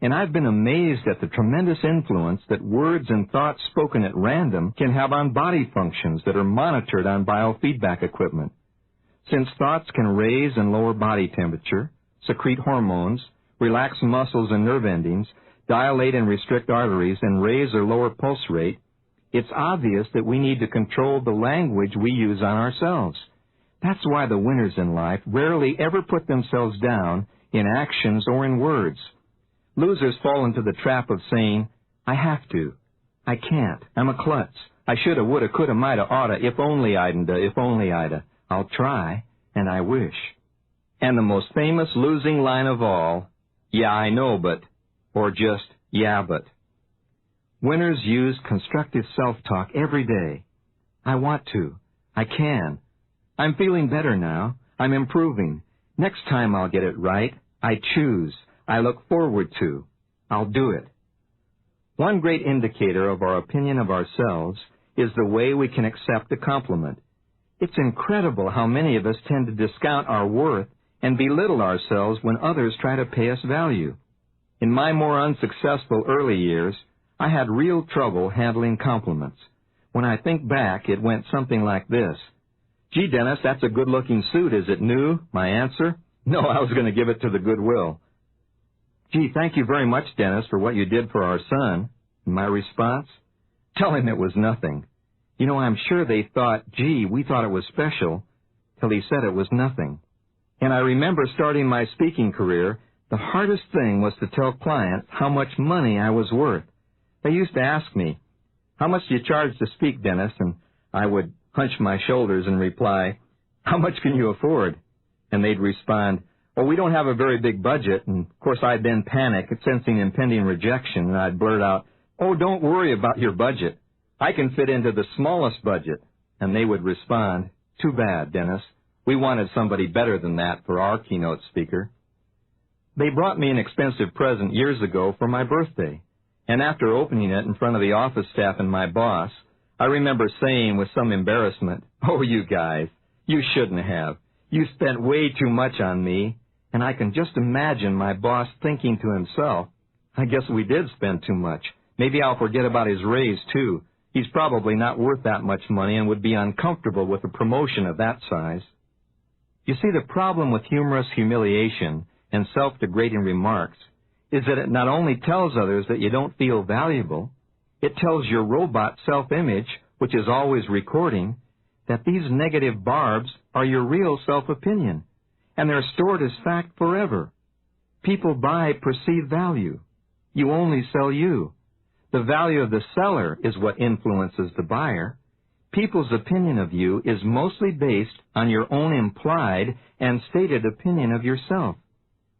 [SPEAKER 1] and I've been amazed at the tremendous influence that words and thoughts spoken at random can have on body functions that are monitored on biofeedback equipment. Since thoughts can raise and lower body temperature, secrete hormones, relax muscles and nerve endings, dilate and restrict arteries, and raise or lower pulse rate, it's obvious that we need to control the language we use on ourselves. That's why the winners in life rarely ever put themselves down in actions or in words. Losers fall into the trap of saying, I have to, I can't, I'm a klutz, I shoulda, woulda, coulda, mighta, oughta, if only I'da, if only I'da, I'll try, and I wish. And the most famous losing line of all, yeah, I know, but, or just, yeah, but. Winners use constructive self-talk every day. I want to, I can, I'm feeling better now, I'm improving, next time I'll get it right, I choose, I look forward to, I'll do it. One great indicator of our opinion of ourselves is the way we can accept a compliment. It's incredible how many of us tend to discount our worth and belittle ourselves when others try to pay us value. In my more unsuccessful early years, I had real trouble handling compliments. When I think back, it went something like this. Gee, Dennis, that's a good-looking suit. Is it new? My answer? No, I was going to give it to the Goodwill. Gee, thank you very much, Dennis, for what you did for our son. My response? Tell him it was nothing. You know, I'm sure they thought, gee, we thought it was special, till he said it was nothing. And I remember starting my speaking career, the hardest thing was to tell clients how much money I was worth. They used to ask me, "How much do you charge to speak, Dennis?" And I would hunch my shoulders and reply, "How much can you afford?" And they'd respond, "Oh, we don't have a very big budget." And of course I'd then panic, sensing impending rejection, and I'd blurt out, "Oh, don't worry about your budget. I can fit into the smallest budget." And they would respond, "Too bad, Dennis. We wanted somebody better than that for our keynote speaker." They brought me an expensive present years ago for my birthday, and after opening it in front of the office staff and my boss, I remember saying with some embarrassment, "Oh, you guys, you shouldn't have. You spent way too much on me." And I can just imagine my boss thinking to himself, "I guess we did spend too much. Maybe I'll forget about his raise, too. He's probably not worth that much money and would be uncomfortable with a promotion of that size." You see, the problem with humorous humiliation and self-degrading remarks is that it not only tells others that you don't feel valuable, it tells your robot self-image, which is always recording, that these negative barbs are your real self-opinion, and they're stored as fact forever. People buy perceived value. You only sell you. The value of the seller is what influences the buyer. People's opinion of you is mostly based on your own implied and stated opinion of yourself.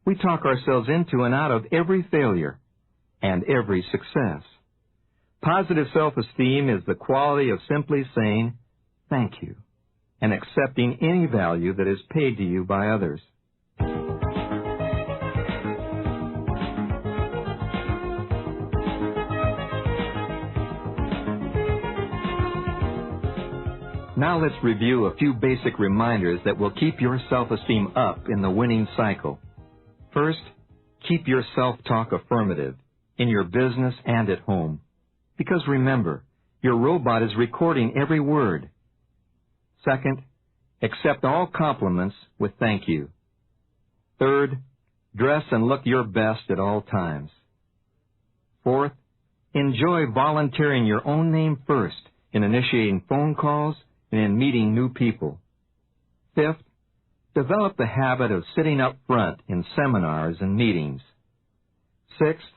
[SPEAKER 1] We talk ourselves into and out of every failure and every success. Positive self-esteem is the quality of simply saying, "Thank you," and accepting any value that is paid to you by others. Now let's review a few basic reminders that will keep your self-esteem up in the winning cycle. First, keep your self-talk affirmative in your business and at home. Because remember, your robot is recording every word. Second, accept all compliments with thank you. Third, dress and look your best at all times. Fourth, enjoy volunteering your own name first in initiating phone calls and in meeting new people. Fifth, develop the habit of sitting up front in seminars and meetings. Sixth,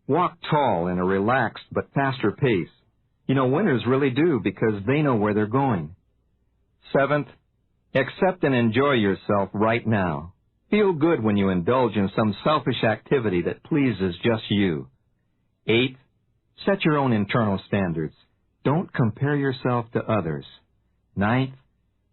[SPEAKER 1] walk tall in a relaxed but faster pace. You know, winners really do because they know where they're going. Seventh, accept and enjoy yourself right now. Feel good when you indulge in some selfish activity that pleases just you. Eighth, set your own internal standards. Don't compare yourself to others. Ninth,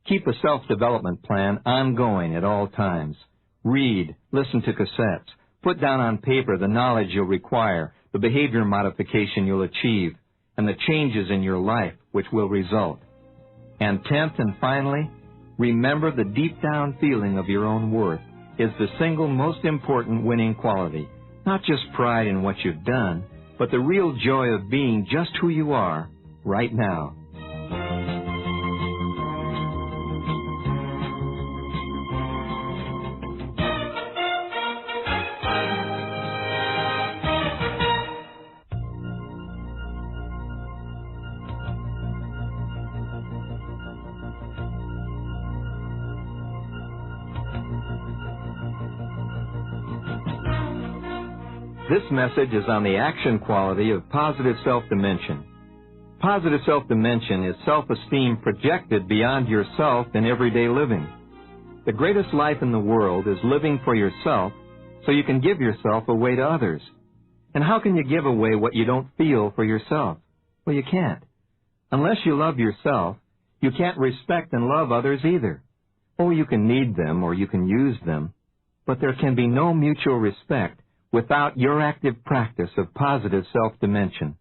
[SPEAKER 1] keep a self-development plan ongoing at all times. Read, listen to cassettes, put down on paper the knowledge you'll require, the behavior modification you'll achieve, and the changes in your life which will result. And 10th and finally, remember the deep down feeling of your own worth is the single most important winning quality. Not just pride in what you've done, but the real joy of being just who you are right now. This message is on the action quality of positive self-dimension. Positive self-dimension is self-esteem projected beyond yourself in everyday living. The greatest life in the world is living for yourself so you can give yourself away to others. And how can you give away what you don't feel for yourself? Well, you can't. Unless you love yourself, you can't respect and love others either. Or you can need them or you can use them, but there can be no mutual respect without your active practice of positive self-dimension.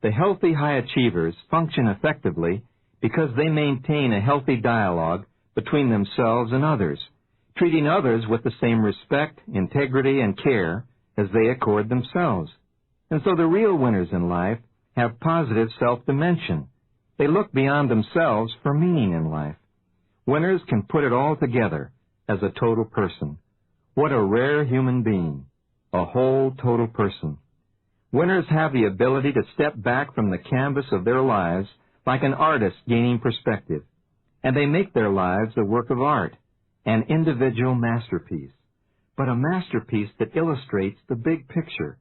[SPEAKER 1] The healthy high achievers function effectively because they maintain a healthy dialogue between themselves and others, treating others with the same respect, integrity, and care as they accord themselves. And so the real winners in life have positive self-dimension. They look beyond themselves for meaning in life. Winners can put it all together as a total person. What a rare human being. A whole total person. Winners have the ability to step back from the canvas of their lives like an artist gaining perspective, and they make their lives a work of art, an individual masterpiece, but a masterpiece that illustrates the big picture.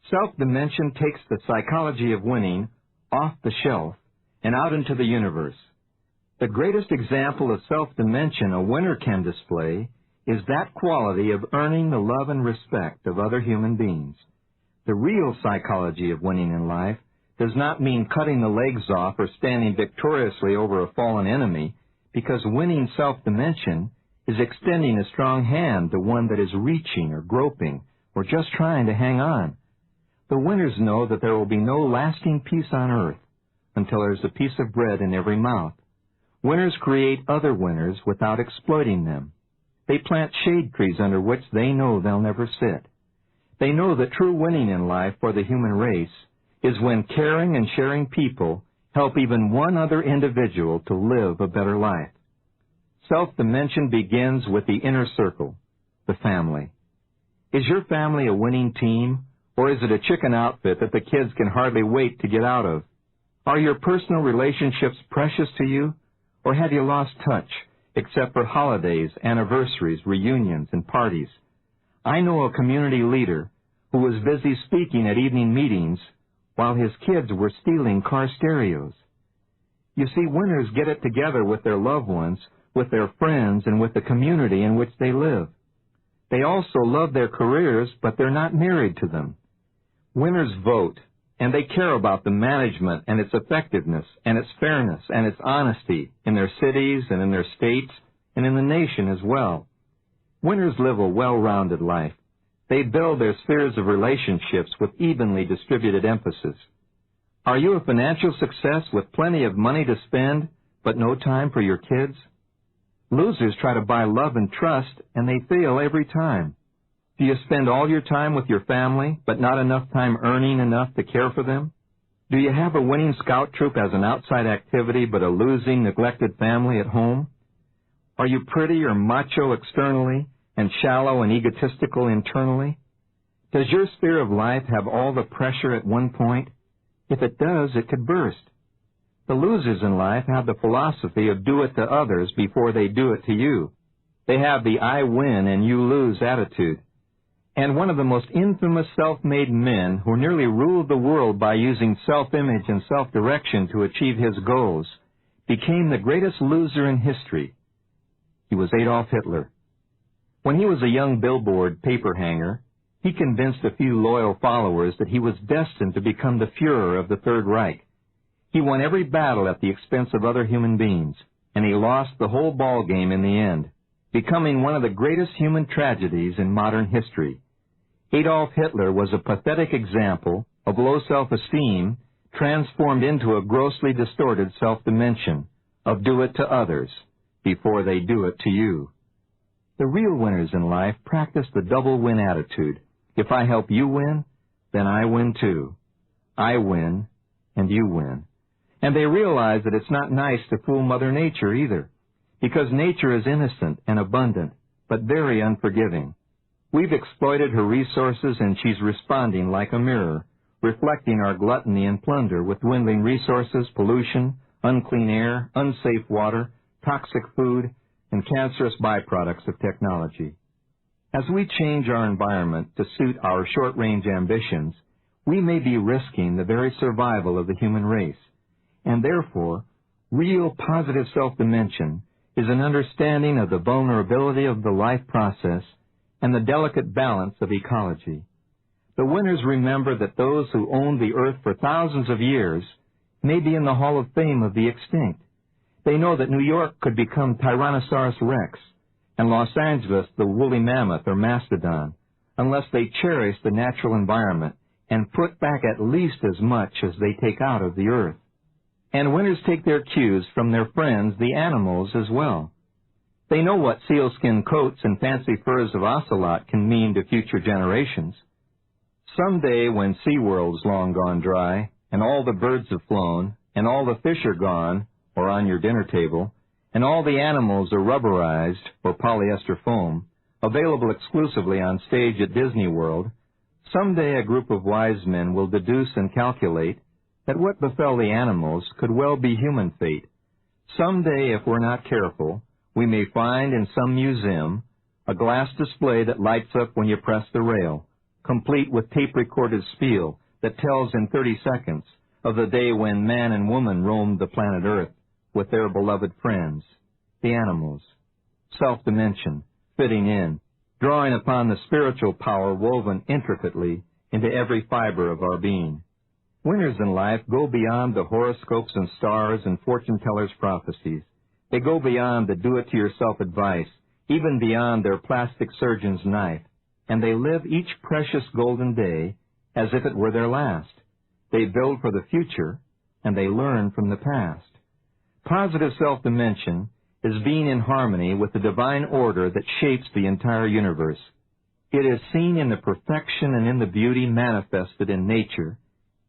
[SPEAKER 1] Self-dimension takes the psychology of winning off the shelf, and out into the universe. The greatest example of self-dimension a winner can display is that quality of earning the love and respect of other human beings. The real psychology of winning in life does not mean cutting the legs off or standing victoriously over a fallen enemy, because winning self-dimension is extending a strong hand to one that is reaching or groping or just trying to hang on. The winners know that there will be no lasting peace on earth until there is a piece of bread in every mouth. Winners create other winners without exploiting them. They plant shade trees under which they know they'll never sit. They know that true winning in life for the human race is when caring and sharing people help even one other individual to live a better life. Self-dimension begins with the inner circle, the family. Is your family a winning team, or is it a chicken outfit that the kids can hardly wait to get out of? Are your personal relationships precious to you, or have you lost touch, except for holidays, anniversaries, reunions, and parties? I know a community leader who was busy speaking at evening meetings while his kids were stealing car stereos. You see, winners get it together with their loved ones, with their friends, and with the community in which they live. They also love their careers, but they're not married to them. Winners vote, and they care about the management and its effectiveness and its fairness and its honesty in their cities and in their states and in the nation as well. Winners live a well-rounded life. They build their spheres of relationships with evenly distributed emphasis. Are you a financial success with plenty of money to spend, but no time for your kids? Losers try to buy love and trust, and they fail every time. Do you spend all your time with your family, but not enough time earning enough to care for them? Do you have a winning scout troop as an outside activity, but a losing, neglected family at home? Are you pretty or macho externally, and shallow and egotistical internally? Does your sphere of life have all the pressure at one point? If it does, it could burst. The losers in life have the philosophy of do it to others before they do it to you. They have the I win and you lose attitude. And one of the most infamous self-made men who nearly ruled the world by using self-image and self-direction to achieve his goals became the greatest loser in history. He was Adolf Hitler. When he was a young billboard paper hanger, he convinced a few loyal followers that he was destined to become the Führer of the Third Reich. He won every battle at the expense of other human beings, and he lost the whole ball game in the end, becoming one of the greatest human tragedies in modern history. Adolf Hitler was a pathetic example of low self-esteem transformed into a grossly distorted self-dimension of do it to others before they do it to you. The real winners in life practice the double win attitude. If I help you win, then I win too. I win, and you win. And they realize that it's not nice to fool Mother Nature either, because nature is innocent and abundant, but very unforgiving. We've exploited her resources, and she's responding like a mirror, reflecting our gluttony and plunder with dwindling resources, pollution, unclean air, unsafe water, toxic food, and cancerous byproducts of technology. As we change our environment to suit our short-range ambitions, we may be risking the very survival of the human race. And therefore, real positive self-dimension is an understanding of the vulnerability of the life process and the delicate balance of ecology. The winners remember that those who owned the earth for thousands of years may be in the Hall of Fame of the extinct. They know that New York could become Tyrannosaurus Rex, and Los Angeles the woolly mammoth or mastodon, unless they cherish the natural environment and put back at least as much as they take out of the earth. And winners take their cues from their friends, the animals, as well. They know what sealskin coats and fancy furs of ocelot can mean to future generations. Someday, when SeaWorld's long gone dry, and all the birds have flown, and all the fish are gone, or on your dinner table, and all the animals are rubberized, or polyester foam, available exclusively on stage at Disney World, someday a group of wise men will deduce and calculate that what befell the animals could well be human fate. Someday, if we're not careful, we may find in some museum a glass display that lights up when you press the rail, complete with tape-recorded spiel that tells in 30 seconds of the day when man and woman roamed the planet Earth with their beloved friends, the animals. Self-dimension, fitting in, drawing upon the spiritual power woven intricately into every fiber of our being. Winners in life go beyond the horoscopes and stars and fortune tellers' prophecies. They go beyond the do-it-to-yourself advice, even beyond their plastic surgeon's knife, and they live each precious golden day as if it were their last. They build for the future, and they learn from the past. Positive self-dimension is being in harmony with the divine order that shapes the entire universe. It is seen in the perfection and in the beauty manifested in nature,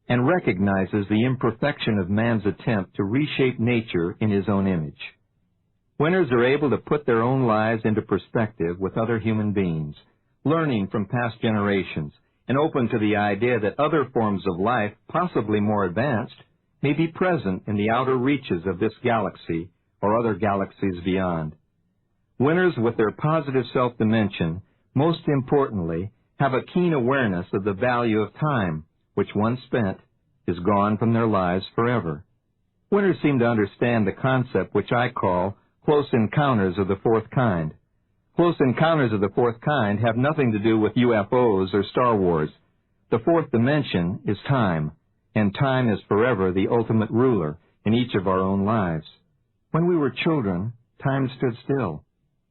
[SPEAKER 1] and recognizes the imperfection of man's attempt to reshape nature in his own image. Winners are able to put their own lives into perspective with other human beings, learning from past generations, and open to the idea that other forms of life, possibly more advanced, may be present in the outer reaches of this galaxy or other galaxies beyond. Winners with their positive self-dimension, most importantly, have a keen awareness of the value of time, which once spent is gone from their lives forever. Winners seem to understand the concept which I call close encounters of the fourth kind. Close encounters of the fourth kind have nothing to do with UFOs or Star Wars. The fourth dimension is time, and time is forever the ultimate ruler in each of our own lives. When we were children, time stood still.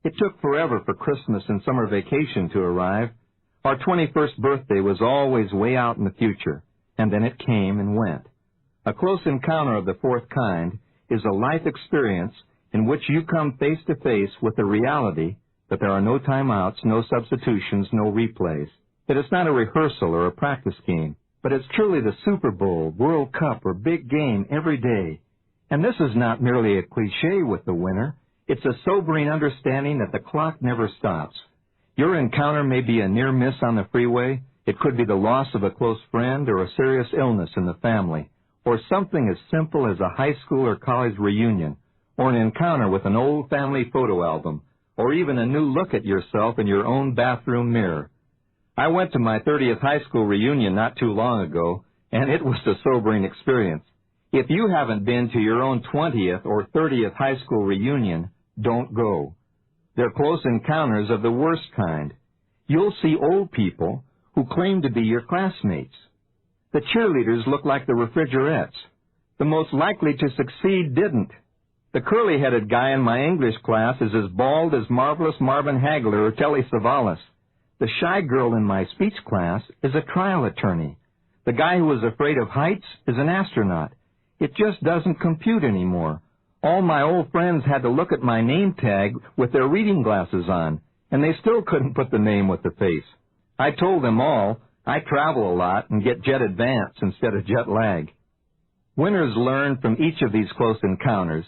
[SPEAKER 1] It took forever for Christmas and summer vacation to arrive. Our 21st birthday was always way out in the future, and then it came and went. A close encounter of the fourth kind is a life experience in which you come face to face with the reality that there are no timeouts, no substitutions, no replays. That it's not a rehearsal or a practice game, but it's truly the Super Bowl, World Cup, or big game every day. And this is not merely a cliche with the winner. It's a sobering understanding that the clock never stops. Your encounter may be a near miss on the freeway. It could be the loss of a close friend or a serious illness in the family, or something as simple as a high school or college reunion, or an encounter with an old family photo album, or even a new look at yourself in your own bathroom mirror. I went to my 30th high school reunion not too long ago, and it was a sobering experience. If you haven't been to your own 20th or 30th high school reunion, don't go. They're close encounters of the worst kind. You'll see old people who claim to be your classmates. The cheerleaders look like the refrigerettes. The most likely to succeed didn't. The curly-headed guy in my English class is as bald as Marvelous Marvin Hagler or Telly Savalas. The shy girl in my speech class is a trial attorney. The guy who was afraid of heights is an astronaut. It just doesn't compute anymore. All my old friends had to look at my name tag with their reading glasses on, and they still couldn't put the name with the face. I told them all I travel a lot and get jet advance instead of jet lag. Winners learn from each of these close encounters.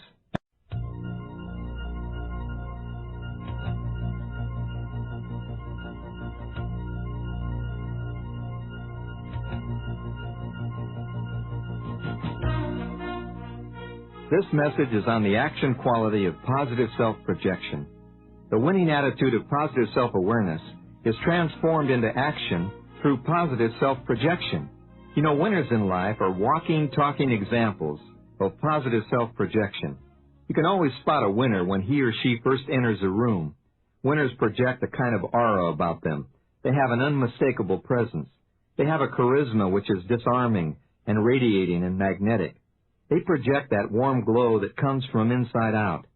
[SPEAKER 1] This message is on the action quality of positive self-projection. The winning attitude of positive self-awareness is transformed into action through positive self-projection. You know, winners in life are walking, talking examples of positive self-projection. You can always spot a winner when he or she first enters a room. Winners project a kind of aura about them. They have an unmistakable presence. They have a charisma which is disarming and radiating and magnetic. They project that warm glow that comes from inside out.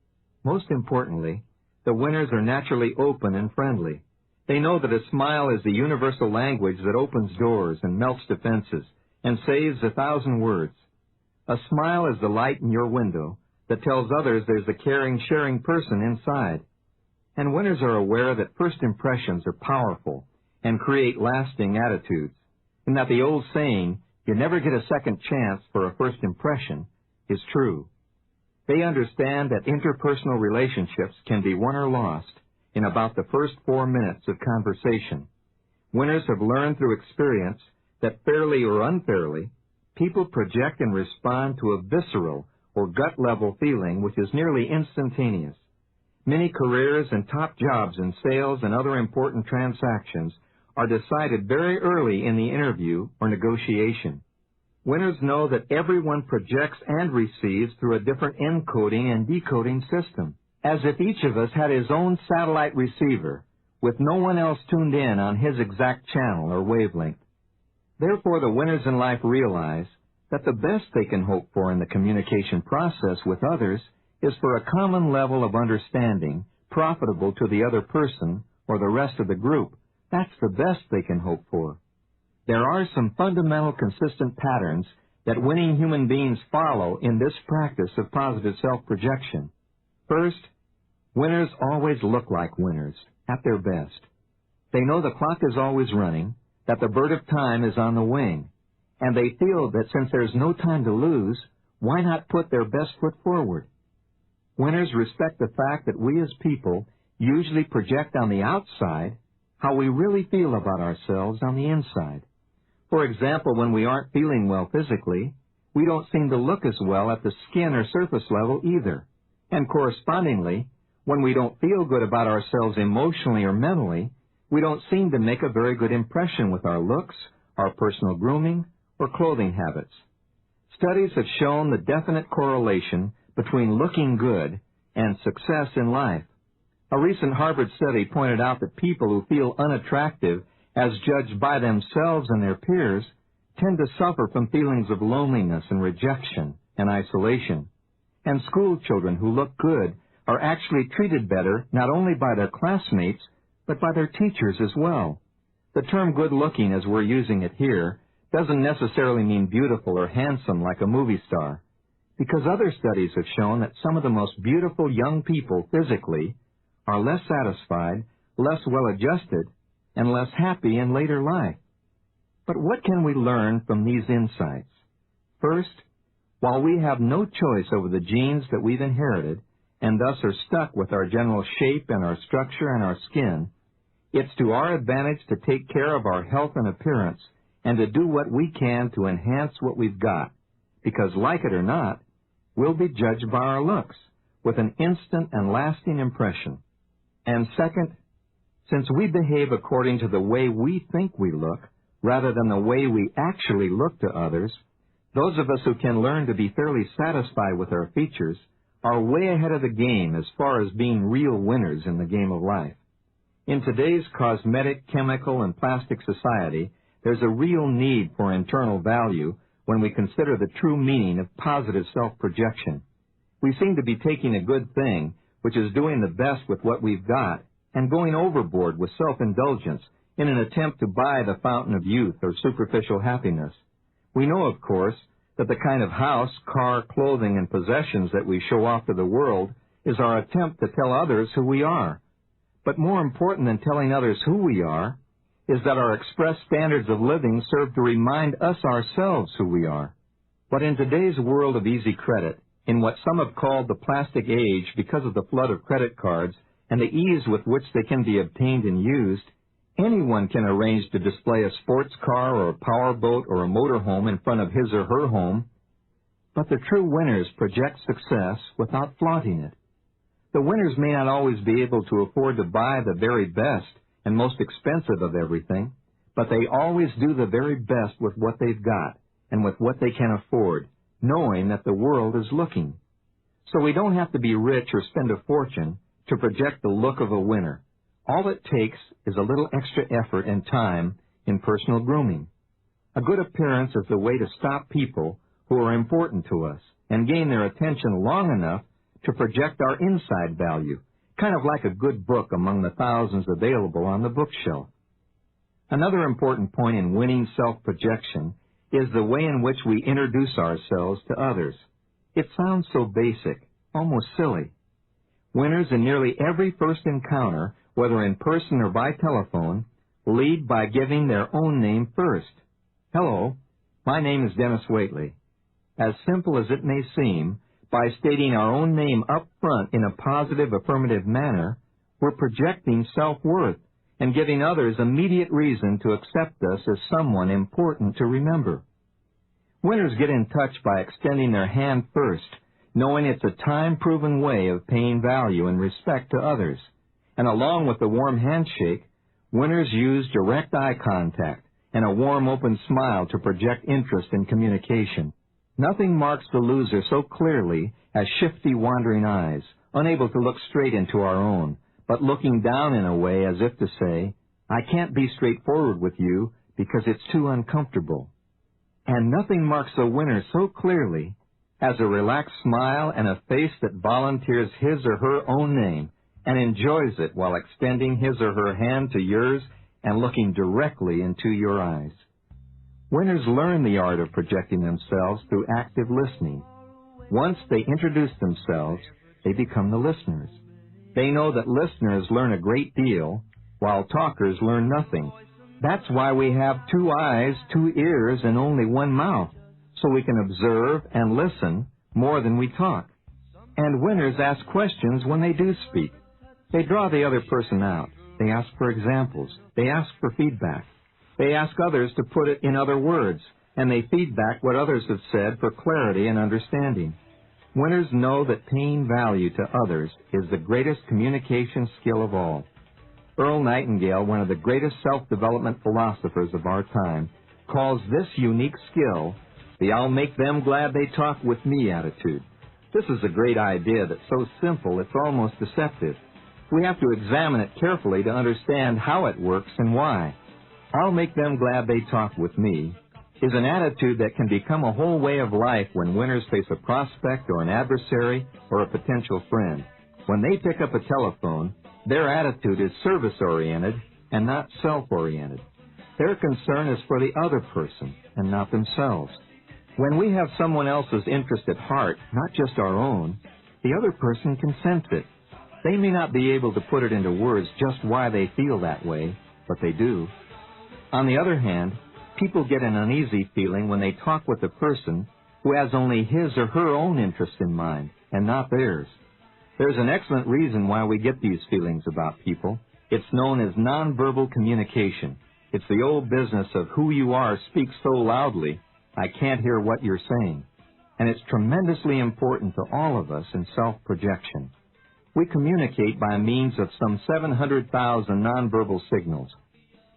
[SPEAKER 1] Most importantly, the winners are naturally open and friendly. They know that a smile is the universal language that opens doors and melts defenses and saves 1,000 words. A smile is the light in your window that tells others there's a caring, sharing person inside. And winners are aware that first impressions are powerful and create lasting attitudes, and that the old saying, "You never get a second chance for a first impression," is true. They understand that interpersonal relationships can be won or lost in about the first 4 minutes of conversation. Winners have learned through experience that fairly or unfairly, people project and respond to a visceral or gut-level feeling which is nearly instantaneous. Many careers and top jobs in sales and other important transactions are decided very early in the interview or negotiation. Winners know that everyone projects and receives through a different encoding and decoding system, as if each of us had his own satellite receiver, with no one else tuned in on his exact channel or wavelength. Therefore, the winners in life realize that the best they can hope for in the communication process with others is for a common level of understanding profitable to the other person or the rest of the group. That's the best they can hope for. There are some fundamental consistent patterns that winning human beings follow in this practice of positive self-projection. First, winners always look like winners, at their best. They know the clock is always running, that the bird of time is on the wing, and they feel that since there's no time to lose, why not put their best foot forward? Winners respect the fact that we as people usually project on the outside how we really feel about ourselves on the inside. For example, when we aren't feeling well physically, we don't seem to look as well at the skin or surface level either. And correspondingly, when we don't feel good about ourselves emotionally or mentally, we don't seem to make a very good impression with our looks, our personal grooming, or clothing habits. Studies have shown the definite correlation between looking good and success in life. A recent Harvard study pointed out that people who feel unattractive as judged by themselves and their peers tend to suffer from feelings of loneliness and rejection and isolation. And school children who look good are actually treated better not only by their classmates, but by their teachers as well. The term good-looking, as we're using it here, doesn't necessarily mean beautiful or handsome like a movie star, because other studies have shown that some of the most beautiful young people physically are less satisfied, less well-adjusted, and less happy in later life. But what can we learn from these insights? First, while we have no choice over the genes that we've inherited, and thus are stuck with our general shape and our structure and our skin, it's to our advantage to take care of our health and appearance and to do what we can to enhance what we've got, because like it or not, we'll be judged by our looks with an instant and lasting impression. And second, since we behave according to the way we think we look rather than the way we actually look to others, those of us who can learn to be fairly satisfied with our features are way ahead of the game as far as being real winners in the game of life. In today's cosmetic, chemical, and plastic society, there's a real need for internal value when we consider the true meaning of positive self-projection. We seem to be taking a good thing, which is doing the best with what we've got, and going overboard with self-indulgence in an attempt to buy the fountain of youth or superficial happiness. We know, of course, that the kind of house, car, clothing, and possessions that we show off to the world is our attempt to tell others who we are. But more important than telling others who we are is that our expressed standards of living serve to remind us ourselves who we are. But in today's world of easy credit, in what some have called the plastic age because of the flood of credit cards and the ease with which they can be obtained and used, anyone can arrange to display a sports car or a powerboat or a motorhome in front of his or her home. But the true winners project success without flaunting it. The winners may not always be able to afford to buy the very best and most expensive of everything, but they always do the very best with what they've got and with what they can afford, knowing that the world is looking. So we don't have to be rich or spend a fortune to project the look of a winner. All it takes is a little extra effort and time in personal grooming. A good appearance is the way to stop people who are important to us and gain their attention long enough to project our inside value, kind of like a good book among the thousands available on the bookshelf. Another important point in winning self-projection is the way in which we introduce ourselves to others. It sounds so basic, almost silly. Winners in nearly every first encounter, whether in person or by telephone, lead by giving their own name first. Hello, my name is Denis Waitley. As simple as it may seem, by stating our own name up front in a positive, affirmative manner, we're projecting self-worth and giving others immediate reason to accept us as someone important to remember. Winners get in touch by extending their hand first, knowing it's a time-proven way of paying value and respect to others. And along with the warm handshake, winners use direct eye contact and a warm, open smile to project interest in communication. Nothing marks the loser so clearly as shifty, wandering eyes, unable to look straight into our own, but looking down in a way as if to say, I can't be straightforward with you because it's too uncomfortable. And nothing marks a winner so clearly as a relaxed smile and a face that volunteers his or her own name and enjoys it while extending his or her hand to yours and looking directly into your eyes. Winners learn the art of projecting themselves through active listening. Once they introduce themselves, they become the listeners. They know that listeners learn a great deal, while talkers learn nothing. That's why we have 2 eyes, 2 ears, and only 1 mouth, so we can observe and listen more than we talk. And winners ask questions when they do speak. They draw the other person out. They ask for examples. They ask for feedback. They ask others to put it in other words, and they feed back what others have said for clarity and understanding. Winners know that paying value to others is the greatest communication skill of all. Earl Nightingale, one of the greatest self-development philosophers of our time, calls this unique skill the I'll make them glad they talk with me attitude. This is a great idea that's so simple it's almost deceptive. We have to examine it carefully to understand how it works and why. I'll make them glad they talk with me is an attitude that can become a whole way of life when winners face a prospect or an adversary or a potential friend. When they pick up a telephone, their attitude is service-oriented and not self-oriented. Their concern is for the other person and not themselves. When we have someone else's interest at heart, not just our own, the other person can sense it. They may not be able to put it into words just why they feel that way, but they do. On the other hand, people get an uneasy feeling when they talk with a person who has only his or her own interest in mind and not theirs. There's an excellent reason why we get these feelings about people. It's known as nonverbal communication. It's the old business of who you are speaks so loudly, I can't hear what you're saying. And it's tremendously important to all of us in self-projection. We communicate by means of some 700,000 nonverbal signals.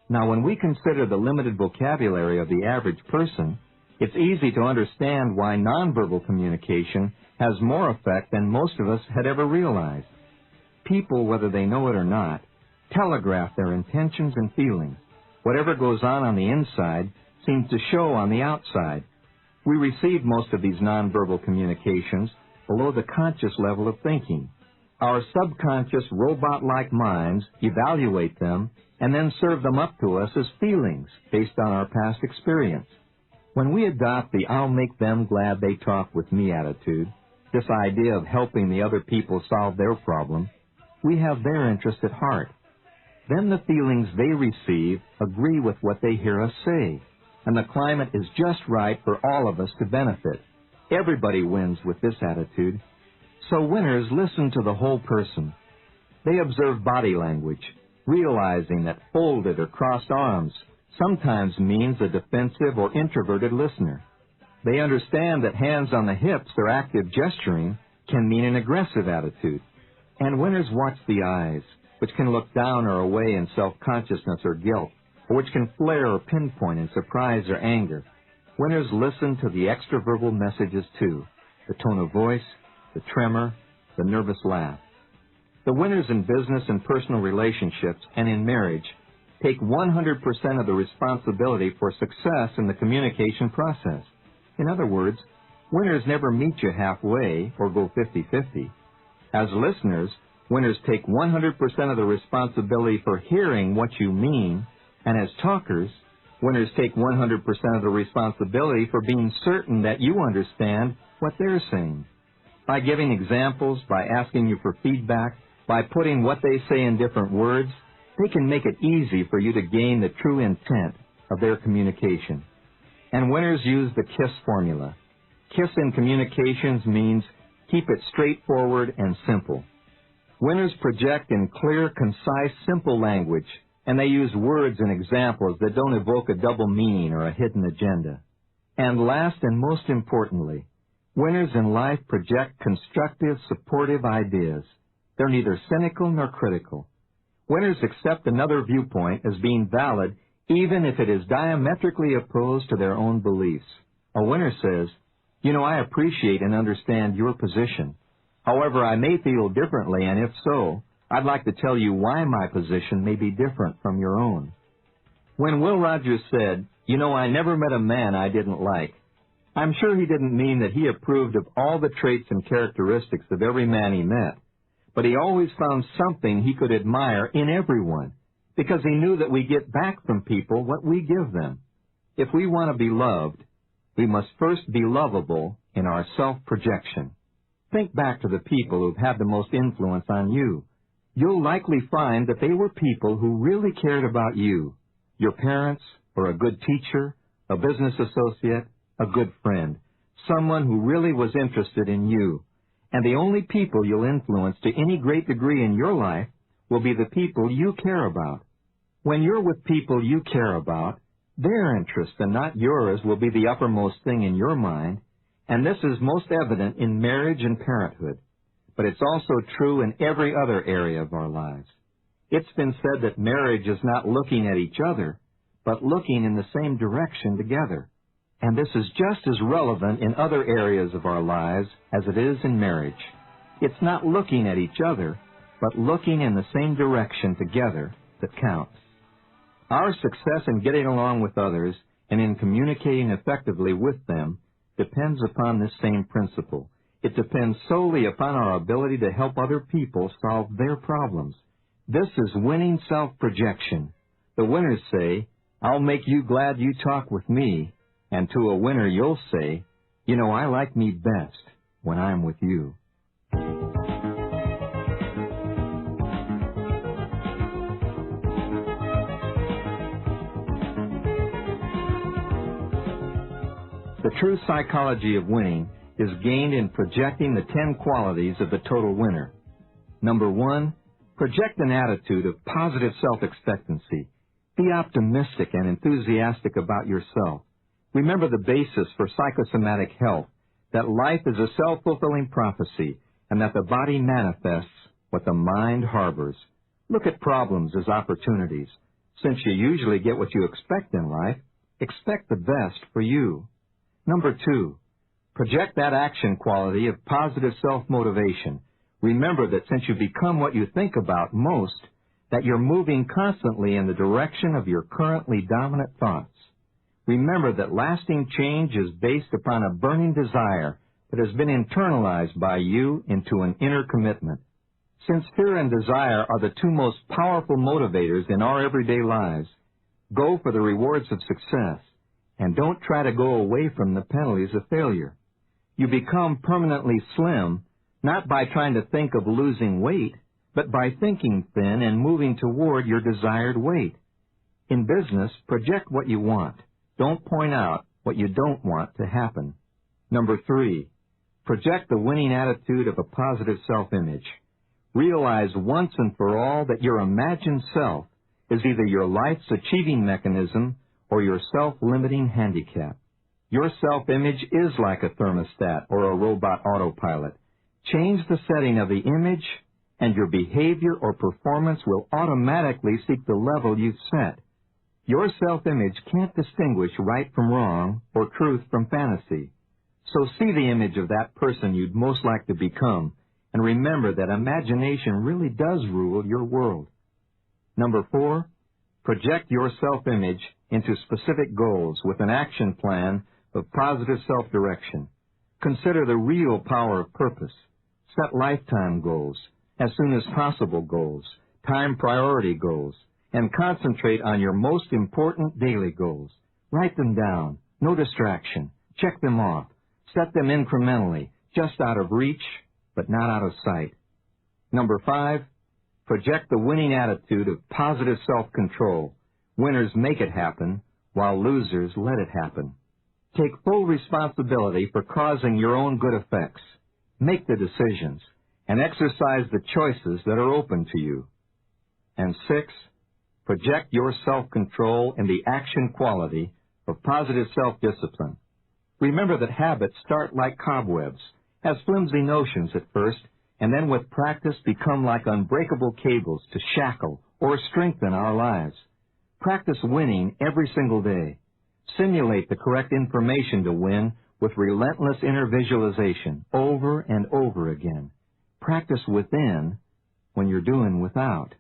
[SPEAKER 1] Now, when we consider the limited vocabulary of the average person, it's easy to understand why nonverbal communication has more effect than most of us had ever realized. People, whether they know it or not, telegraph their intentions and feelings. Whatever goes on the inside seems to show on the outside. We receive most of these nonverbal communications below the conscious level of thinking. Our subconscious robot-like minds evaluate them and then serve them up to us as feelings based on our past experience. When we adopt the I'll make them glad they talk with me attitude, this idea of helping the other people solve their problem, we have their interest at heart. Then the feelings they receive agree with what they hear us say, and the climate is just right for all of us to benefit. Everybody wins with this attitude. So winners listen to the whole person. They observe body language, realizing that folded or crossed arms sometimes means a defensive or introverted listener. They understand that hands on the hips or active gesturing can mean an aggressive attitude. And winners watch the eyes, which can look down or away in self-consciousness or guilt, or which can flare or pinpoint in surprise or anger. Winners listen to the extraverbal messages too, the tone of voice, the tremor, the nervous laugh. The winners in business and personal relationships and in marriage take 100% of the responsibility for success in the communication process. In other words, winners never meet you halfway or go 50-50. As listeners, winners take 100% of the responsibility for hearing what you mean, and as talkers, winners take 100% of the responsibility for being certain that you understand what they're saying. By giving examples, by asking you for feedback, by putting what they say in different words, they can make it easy for you to gain the true intent of their communication. And winners use the KISS formula. KISS in communications means keep it straightforward and simple. Winners project in clear, concise, simple language, and they use words and examples that don't evoke a double meaning or a hidden agenda. And last and most importantly, winners in life project constructive, supportive ideas. They're neither cynical nor critical. Winners accept another viewpoint as being valid even if it is diametrically opposed to their own beliefs. A winner says, "You know, I appreciate and understand your position. However, I may feel differently, and if so, I'd like to tell you why my position may be different from your own." When Will Rogers said, "You know, I never met a man I didn't like," I'm sure he didn't mean that he approved of all the traits and characteristics of every man he met, but he always found something he could admire in everyone, because he knew that we get back from people what we give them. If we want to be loved, we must first be lovable in our self-projection. Think back to the people who've had the most influence on you. You'll likely find that they were people who really cared about you, your parents, or a good teacher, a business associate, a good friend, someone who really was interested in you. And the only people you'll influence to any great degree in your life will be the people you care about. When you're with people you care about, their interest and not yours will be the uppermost thing in your mind, and this is most evident in marriage and parenthood. But it's also true in every other area of our lives. It's been said that marriage is not looking at each other, but looking in the same direction together. And this is just as relevant in other areas of our lives as it is in marriage. It's not looking at each other, but looking in the same direction together that counts. Our success in getting along with others and in communicating effectively with them depends upon this same principle. It depends solely upon our ability to help other people solve their problems. This is winning self-projection. The winners say, "I'll make you glad you talk with me," and to a winner you'll say, "You know, I like me best when I'm with you." The true psychology of winning is gained in projecting the 10 qualities of the total winner. Number 1, project an attitude of positive self-expectancy. Be optimistic and enthusiastic about yourself. Remember the basis for psychosomatic health, that life is a self-fulfilling prophecy, and that the body manifests what the mind harbors. Look at problems as opportunities. Since you usually get what you expect in life, expect the best for you. Number 2, project that action quality of positive self-motivation. Remember that since you become what you think about most, that you're moving constantly in the direction of your currently dominant thoughts. Remember that lasting change is based upon a burning desire that has been internalized by you into an inner commitment. Since fear and desire are the two most powerful motivators in our everyday lives, go for the rewards of success, and don't try to go away from the penalties of failure. You become permanently slim, not by trying to think of losing weight, but by thinking thin and moving toward your desired weight. In business, project what you want. Don't point out what you don't want to happen. Number 3, project the winning attitude of a positive self-image. Realize once and for all that your imagined self is either your life's achieving mechanism or your self-limiting handicap. Your self-image is like a thermostat or a robot autopilot. Change the setting of the image, and your behavior or performance will automatically seek the level you've set. Your self-image can't distinguish right from wrong or truth from fantasy. So see the image of that person you'd most like to become, and remember that imagination really does rule your world. Number 4, project your self-image into specific goals with an action plan of positive self-direction. Consider the real power of purpose. Set lifetime goals, as soon as possible goals, time priority goals, and concentrate on your most important daily goals. Write them down, no distraction. Check them off. Set them incrementally, just out of reach, but not out of sight. Number 5, project the winning attitude of positive self-control. Winners make it happen, while losers let it happen. Take full responsibility for causing your own good effects. Make the decisions, and exercise the choices that are open to you. And 6, project your self-control in the action quality of positive self-discipline. Remember that habits start like cobwebs, as flimsy notions at first, and then with practice become like unbreakable cables to shackle or strengthen our lives. Practice winning every single day. Simulate the correct information to win with relentless inner visualization over and over again. Practice within when you're doing without.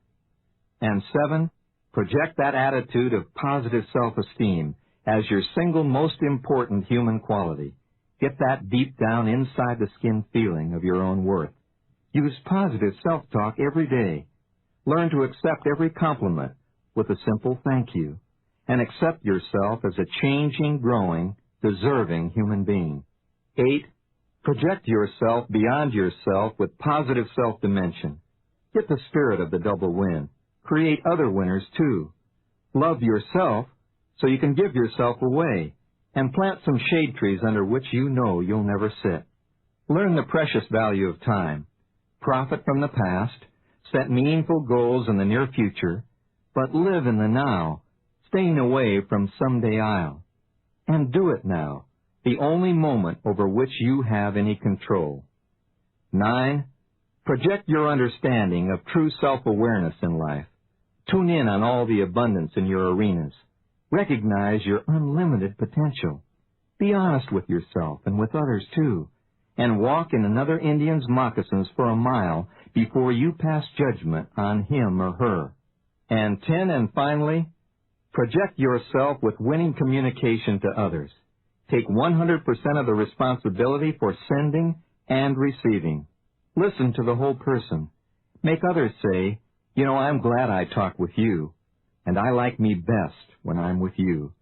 [SPEAKER 1] And 7, project that attitude of positive self-esteem as your single most important human quality. Get that deep down inside the skin feeling of your own worth. Use positive self-talk every day. Learn to accept every compliment with a simple thank you, and accept yourself as a changing, growing, deserving human being. 8, project yourself beyond yourself with positive self-dimension. Get the spirit of the double win. Create other winners too. Love yourself so you can give yourself away, and plant some shade trees under which you know you'll never sit. Learn the precious value of time. Profit from the past. Set meaningful goals in the near future, but live in the now, staying away from someday I'll. And do it now, the only moment over which you have any control. 9, project your understanding of true self-awareness in life. Tune in on all the abundance in your arenas. Recognize your unlimited potential. Be honest with yourself and with others too, and walk in another Indian's moccasins for a mile before you pass judgment on him or her. And 10, and finally, project yourself with winning communication to others. Take 100% of the responsibility for sending and receiving. Listen to the whole person. Make others say, you know, I'm glad I talked with you, and I like me best when I'm with you.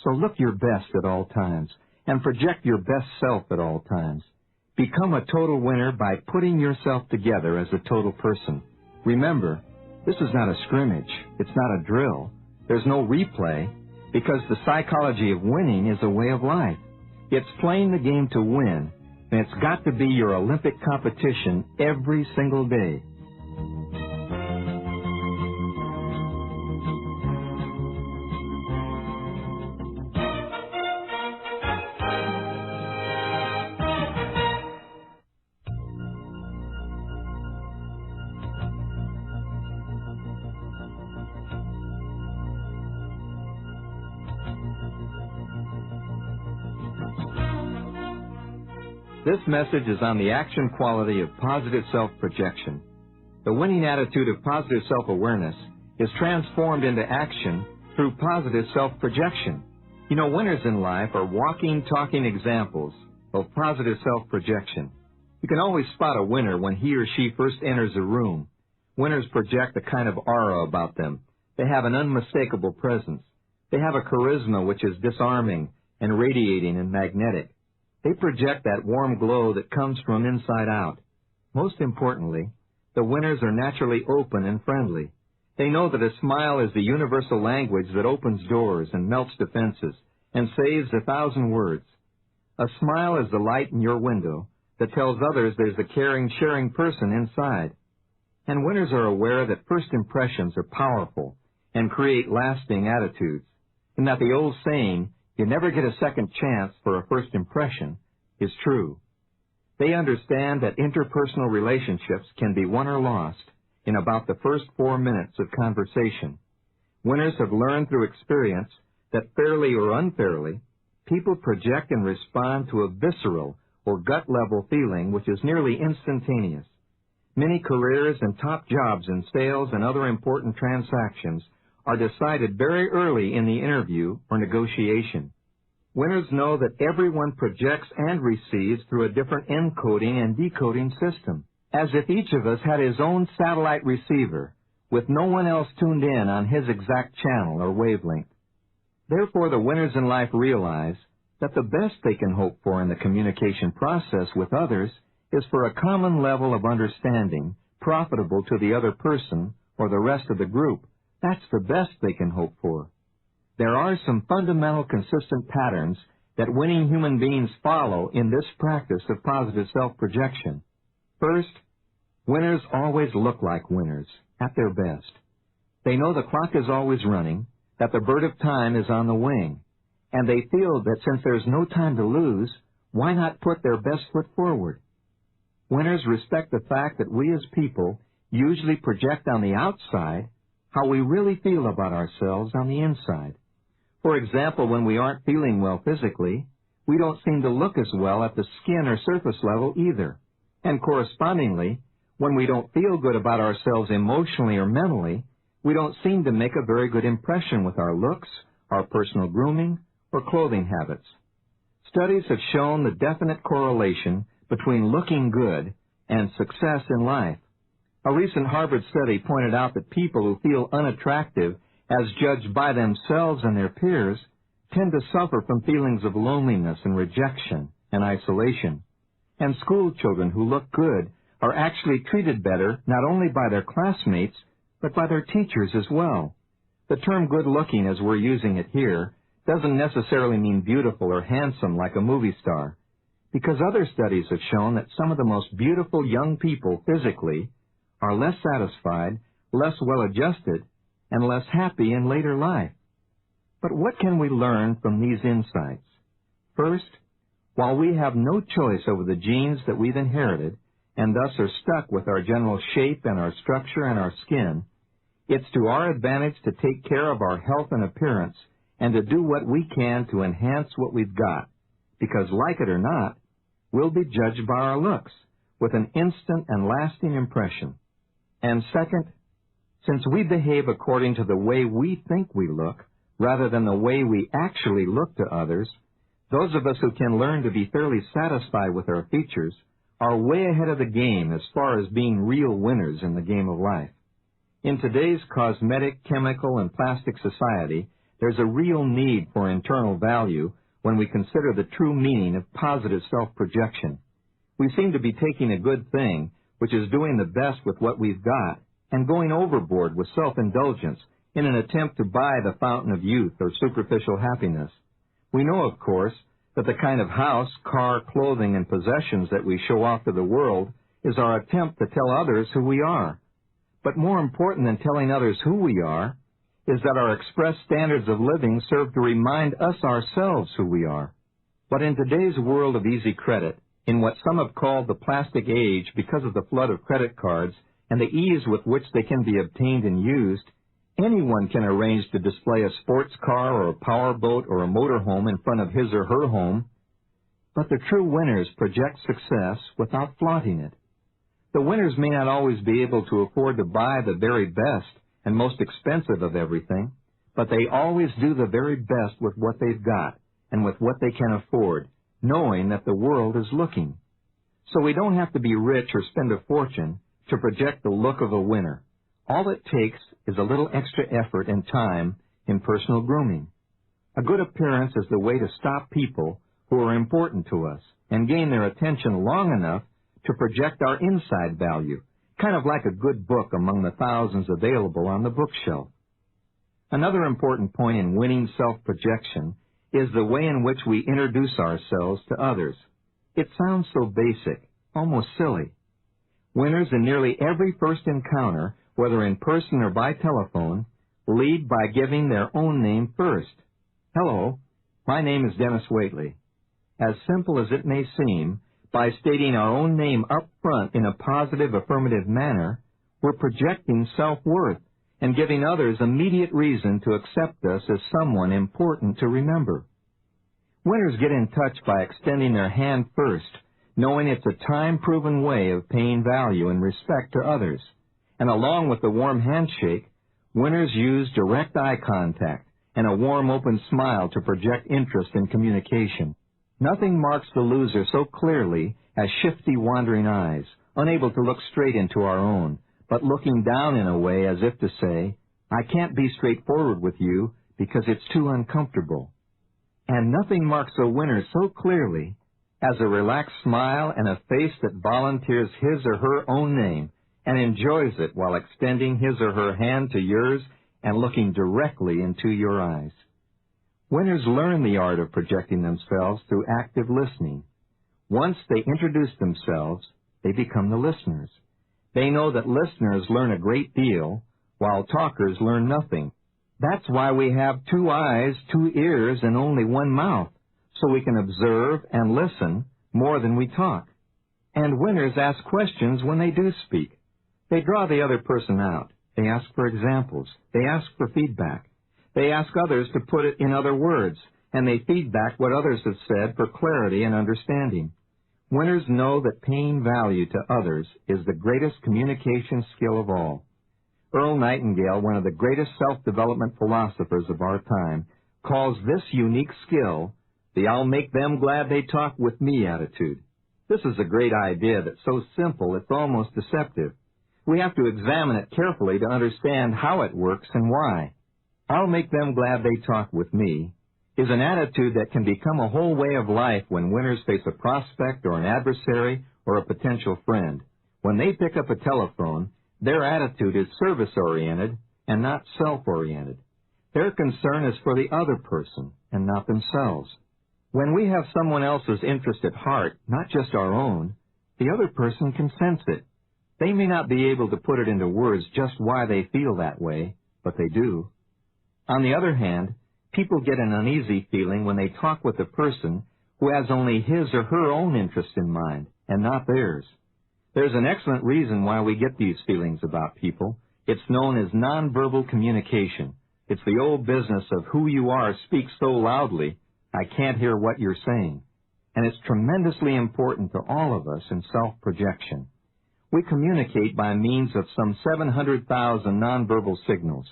[SPEAKER 1] So look your best at all times, and project your best self at all times. Become a total winner by putting yourself together as a total person. Remember, this is not a scrimmage. It's not a drill. There's no replay, because the psychology of winning is a way of life. It's playing the game to win, and it's got to be your Olympic competition every single day. This message is on the action quality of positive self-projection. The winning attitude of positive self-awareness is transformed into action through positive self-projection. You know, winners in life are walking, talking examples of positive self-projection. You can always spot a winner when he or she first enters a room. Winners project a kind of aura about them. They have an unmistakable presence. They have a charisma which is disarming and radiating and magnetic. They project that warm glow that comes from inside out. Most importantly, the winners are naturally open and friendly. They know that a smile is the universal language that opens doors and melts defenses and saves 1,000 words. A smile is the light in your window that tells others there's a caring, sharing person inside. And winners are aware that first impressions are powerful and create lasting attitudes, and that the old saying, you never get a second chance for a first impression, is true. They understand that interpersonal relationships can be won or lost in about the first 4 minutes of conversation. Winners have learned through experience that fairly or unfairly, people project and respond to a visceral or gut-level feeling which is nearly instantaneous. Many careers and top jobs in sales and other important transactions are decided very early in the interview or negotiation. Winners know that everyone projects and receives through a different encoding and decoding system, as if each of us had his own satellite receiver, with no one else tuned in on his exact channel or wavelength. Therefore, the winners in life realize that the best they can hope for in the communication process with others is for a common level of understanding profitable to the other person or the rest of the group. That's the best they can hope for. There are some fundamental consistent patterns that winning human beings follow in this practice of positive self-projection. First, winners always look like winners, at their best. They know the clock is always running, that the bird of time is on the wing, and they feel that since there's no time to lose, why not put their best foot forward? Winners respect the fact that we as people usually project on the outside how we really feel about ourselves on the inside. For example, when we aren't feeling well physically, we don't seem to look as well at the skin or surface level either. And correspondingly, when we don't feel good about ourselves emotionally or mentally, we don't seem to make a very good impression with our looks, our personal grooming, or clothing habits. Studies have shown the definite correlation between looking good and success in life. A recent Harvard study pointed out that people who feel unattractive as judged by themselves and their peers tend to suffer from feelings of loneliness and rejection and isolation. And school children who look good are actually treated better not only by their classmates, but by their teachers as well. The term good-looking, as we're using it here, doesn't necessarily mean beautiful or handsome like a movie star, because other studies have shown that some of the most beautiful young people physically are less satisfied, less well-adjusted, and less happy in later life. But what can we learn from these insights? First, while we have no choice over the genes that we've inherited, and thus are stuck with our general shape and our structure and our skin, it's to our advantage to take care of our health and appearance and to do what we can to enhance what we've got, because like it or not, we'll be judged by our looks with an instant and lasting impression. And second, since we behave according to the way we think we look, rather than the way we actually look to others, those of us who can learn to be fairly satisfied with our features are way ahead of the game as far as being real winners in the game of life. In today's cosmetic, chemical, and plastic society, there's a real need for internal value when we consider the true meaning of positive self-projection. We seem to be taking a good thing, which is doing the best with what we've got, and going overboard with self-indulgence in an attempt to buy the fountain of youth or superficial happiness. We know, of course, that the kind of house, car, clothing, and possessions that we show off to the world is our attempt to tell others who we are. But more important than telling others who we are is that our expressed standards of living serve to remind us ourselves who we are. But in today's world of easy credit, in what some have called the plastic age because of the flood of credit cards and the ease with which they can be obtained and used, anyone can arrange to display a sports car or a powerboat or a motorhome in front of his or her home. But the true winners project success without flaunting it. The winners may not always be able to afford to buy the very best and most expensive of everything, but they always do the very best with what they've got and with what they can afford, knowing that the world is looking. So we don't have to be rich or spend a fortune to project the look of a winner. All it takes is a little extra effort and time in personal grooming. A good appearance is the way to stop people who are important to us and gain their attention long enough to project our inside value, kind of like a good book among the thousands available on the bookshelf. Another important point in winning self-projection is the way in which we introduce ourselves to others. It sounds so basic, almost silly. Winners in nearly every first encounter, whether in person or by telephone, lead by giving their own name first. Hello, my name is Denis Waitley. As simple as it may seem, by stating our own name up front in a positive, affirmative manner, we're projecting self-worth and giving others immediate reason to accept us as someone important to remember. Winners get in touch by extending their hand first, knowing it's a time-proven way of paying value and respect to others. And along with the warm handshake, winners use direct eye contact and a warm, open smile to project interest in communication. Nothing marks the loser so clearly as shifty, wandering eyes, unable to look straight into our own, but looking down in a way as if to say, I can't be straightforward with you because it's too uncomfortable. And nothing marks a winner so clearly as a relaxed smile and a face that volunteers his or her own name and enjoys it while extending his or her hand to yours and looking directly into your eyes. Winners learn the art of projecting themselves through active listening. Once they introduce themselves, they become the listeners. They know that listeners learn a great deal, while talkers learn nothing. That's why we have 2 eyes, 2 ears, and only 1 mouth, so we can observe and listen more than we talk. And winners ask questions when they do speak. They draw the other person out, They ask for examples. They ask for feedback. They ask others to put it in other words, and they feedback what others have said for clarity and understanding. Winners know that paying value to others is the greatest communication skill of all. Earl Nightingale, one of the greatest self-development philosophers of our time, calls this unique skill the "I'll make them glad they talk with me" attitude. This is a great idea that's so simple it's almost deceptive. We have to examine it carefully to understand how it works and why. "I'll make them glad they talk with me" is an attitude that can become a whole way of life when winners face a prospect or an adversary or a potential friend. When they pick up a telephone, their attitude is service-oriented and not self-oriented. Their concern is for the other person and not themselves. When we have someone else's interest at heart, not just our own, the other person can sense it. They may not be able to put it into words just why they feel that way, but they do. On the other hand, people get an uneasy feeling when they talk with a person who has only his or her own interest in mind and not theirs. There's an excellent reason why we get these feelings about people. It's known as nonverbal communication. It's the old business of who you are speaks so loudly, I can't hear what you're saying. And it's tremendously important to all of us in self-projection. We communicate by means of some 700,000 nonverbal signals.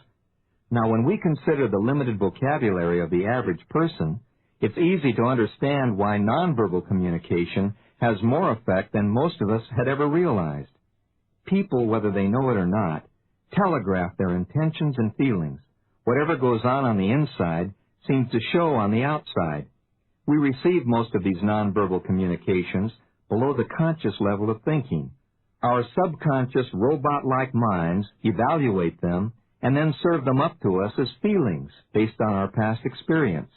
[SPEAKER 1] Now, when we consider the limited vocabulary of the average person, it's easy to understand why nonverbal communication has more effect than most of us had ever realized. People, whether they know it or not, telegraph their intentions and feelings. Whatever goes on the inside seems to show on the outside. We receive most of these nonverbal communications below the conscious level of thinking. Our subconscious robot-like minds evaluate them and then serve them up to us as feelings based on our past experience.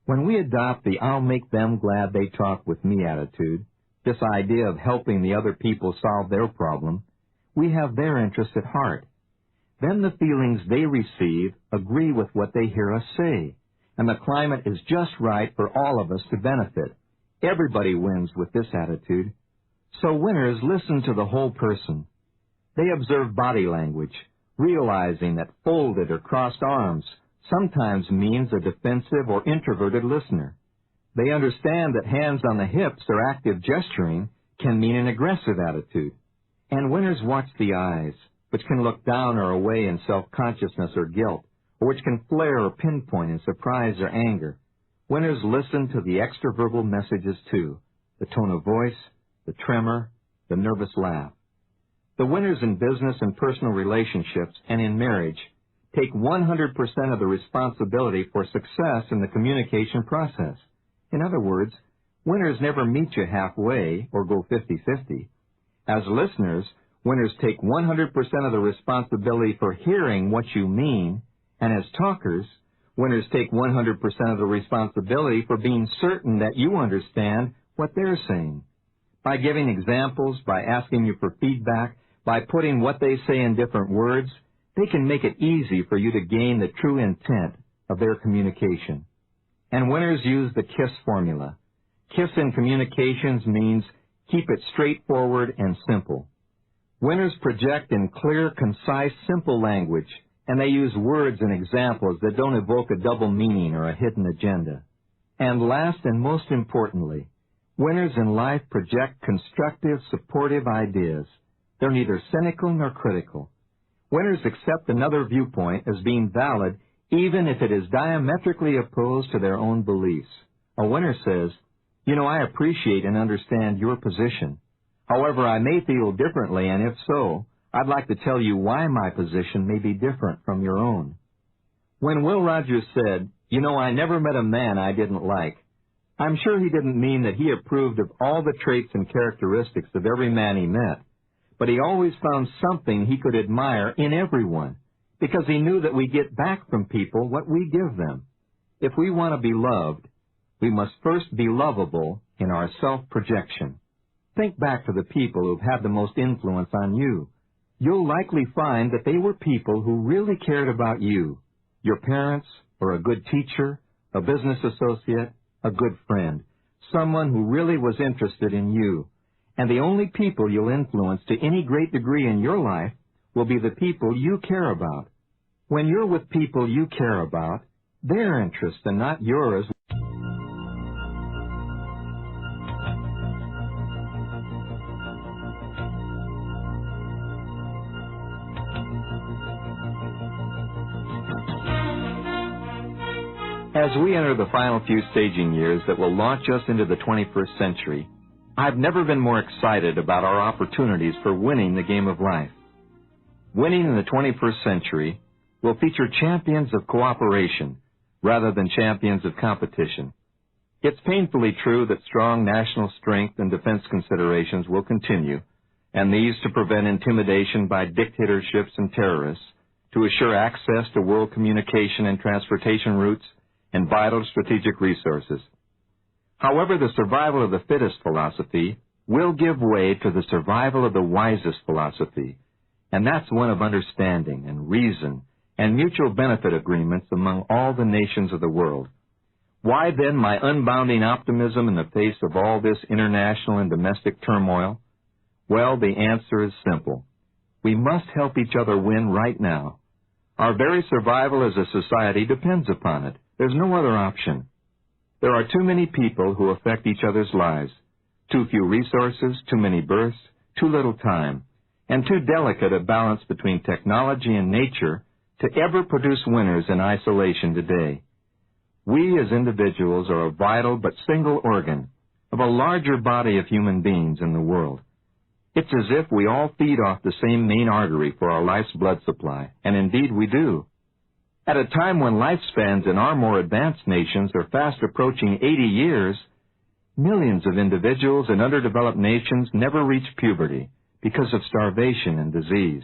[SPEAKER 1] When we adopt the "I'll make them glad they talk with me" attitude, this idea of helping the other people solve their problem, we have their interest at heart. Then the feelings they receive agree with what they hear us say, and the climate is just right for all of us to benefit. Everybody wins with this attitude. So winners listen to the whole person. They observe body language, realizing that folded or crossed arms sometimes means a defensive or introverted listener. They understand that hands on the hips or active gesturing can mean an aggressive attitude. And winners watch the eyes, which can look down or away in self-consciousness or guilt, or which can flare or pinpoint in surprise or anger. Winners listen to the extraverbal messages too, the tone of voice, the tremor, the nervous laugh. The winners in business and personal relationships and in marriage take 100% of the responsibility for success in the communication process. In other words, winners never meet you halfway or go 50-50. As listeners, winners take 100% of the responsibility for hearing what you mean, and as talkers, winners take 100% of the responsibility for being certain that you understand what they're saying. By giving examples, by asking you for feedback, by putting what they say in different words, they can make it easy for you to gain the true intent of their communication. And winners use the KISS formula. KISS in communications means keep it straightforward and simple. Winners project in clear, concise, simple language, and they use words and examples that don't evoke a double meaning or a hidden agenda. And last and most importantly, winners in life project constructive, supportive ideas. They're neither cynical nor critical. Winners accept another viewpoint as being valid even if it is diametrically opposed to their own beliefs. A winner says, I appreciate and understand your position. However, I may feel differently, and if so, I'd like to tell you why my position may be different from your own. When Will Rogers said, I never met a man I didn't like, I'm sure he didn't mean that he approved of all the traits and characteristics of every man he met, but he always found something he could admire in everyone, because he knew that we get back from people what we give them. If we want to be loved, we must first be lovable in our self-projection. Think back to the people who've had the most influence on you. You'll likely find that they were people who really cared about you, your parents, or a good teacher, a business associate, a good friend, someone who really was interested in you. And the only people you'll influence to any great degree in your life will be the people you care about. When you're with people you care about, their interests and not yours. As we enter the final few staging years that will launch us into the 21st century, I've never been more excited about our opportunities for winning the game of life. Winning in the 21st century will feature champions of cooperation rather than champions of competition. It's painfully true that strong national strength and defense considerations will continue, and these to prevent intimidation by dictatorships and terrorists, to assure access to world communication and transportation routes, and vital strategic resources. However, the survival of the fittest philosophy will give way to the survival of the wisest philosophy, and that's one of understanding and reason and mutual benefit agreements among all the nations of the world. Why then my unbounding optimism in the face of all this international and domestic turmoil? Well, the answer is simple. We must help each other win right now. Our very survival as a society depends upon it. There's no other option. There are too many people who affect each other's lives, too few resources, too many births, too little time, and too delicate a balance between technology and nature to ever produce winners in isolation today. We as individuals are a vital but single organ of a larger body of human beings in the world. It's as if we all feed off the same main artery for our life's blood supply, and indeed we do. At a time when lifespans in our more advanced nations are fast approaching 80 years, millions of individuals in underdeveloped nations never reach puberty because of starvation and disease.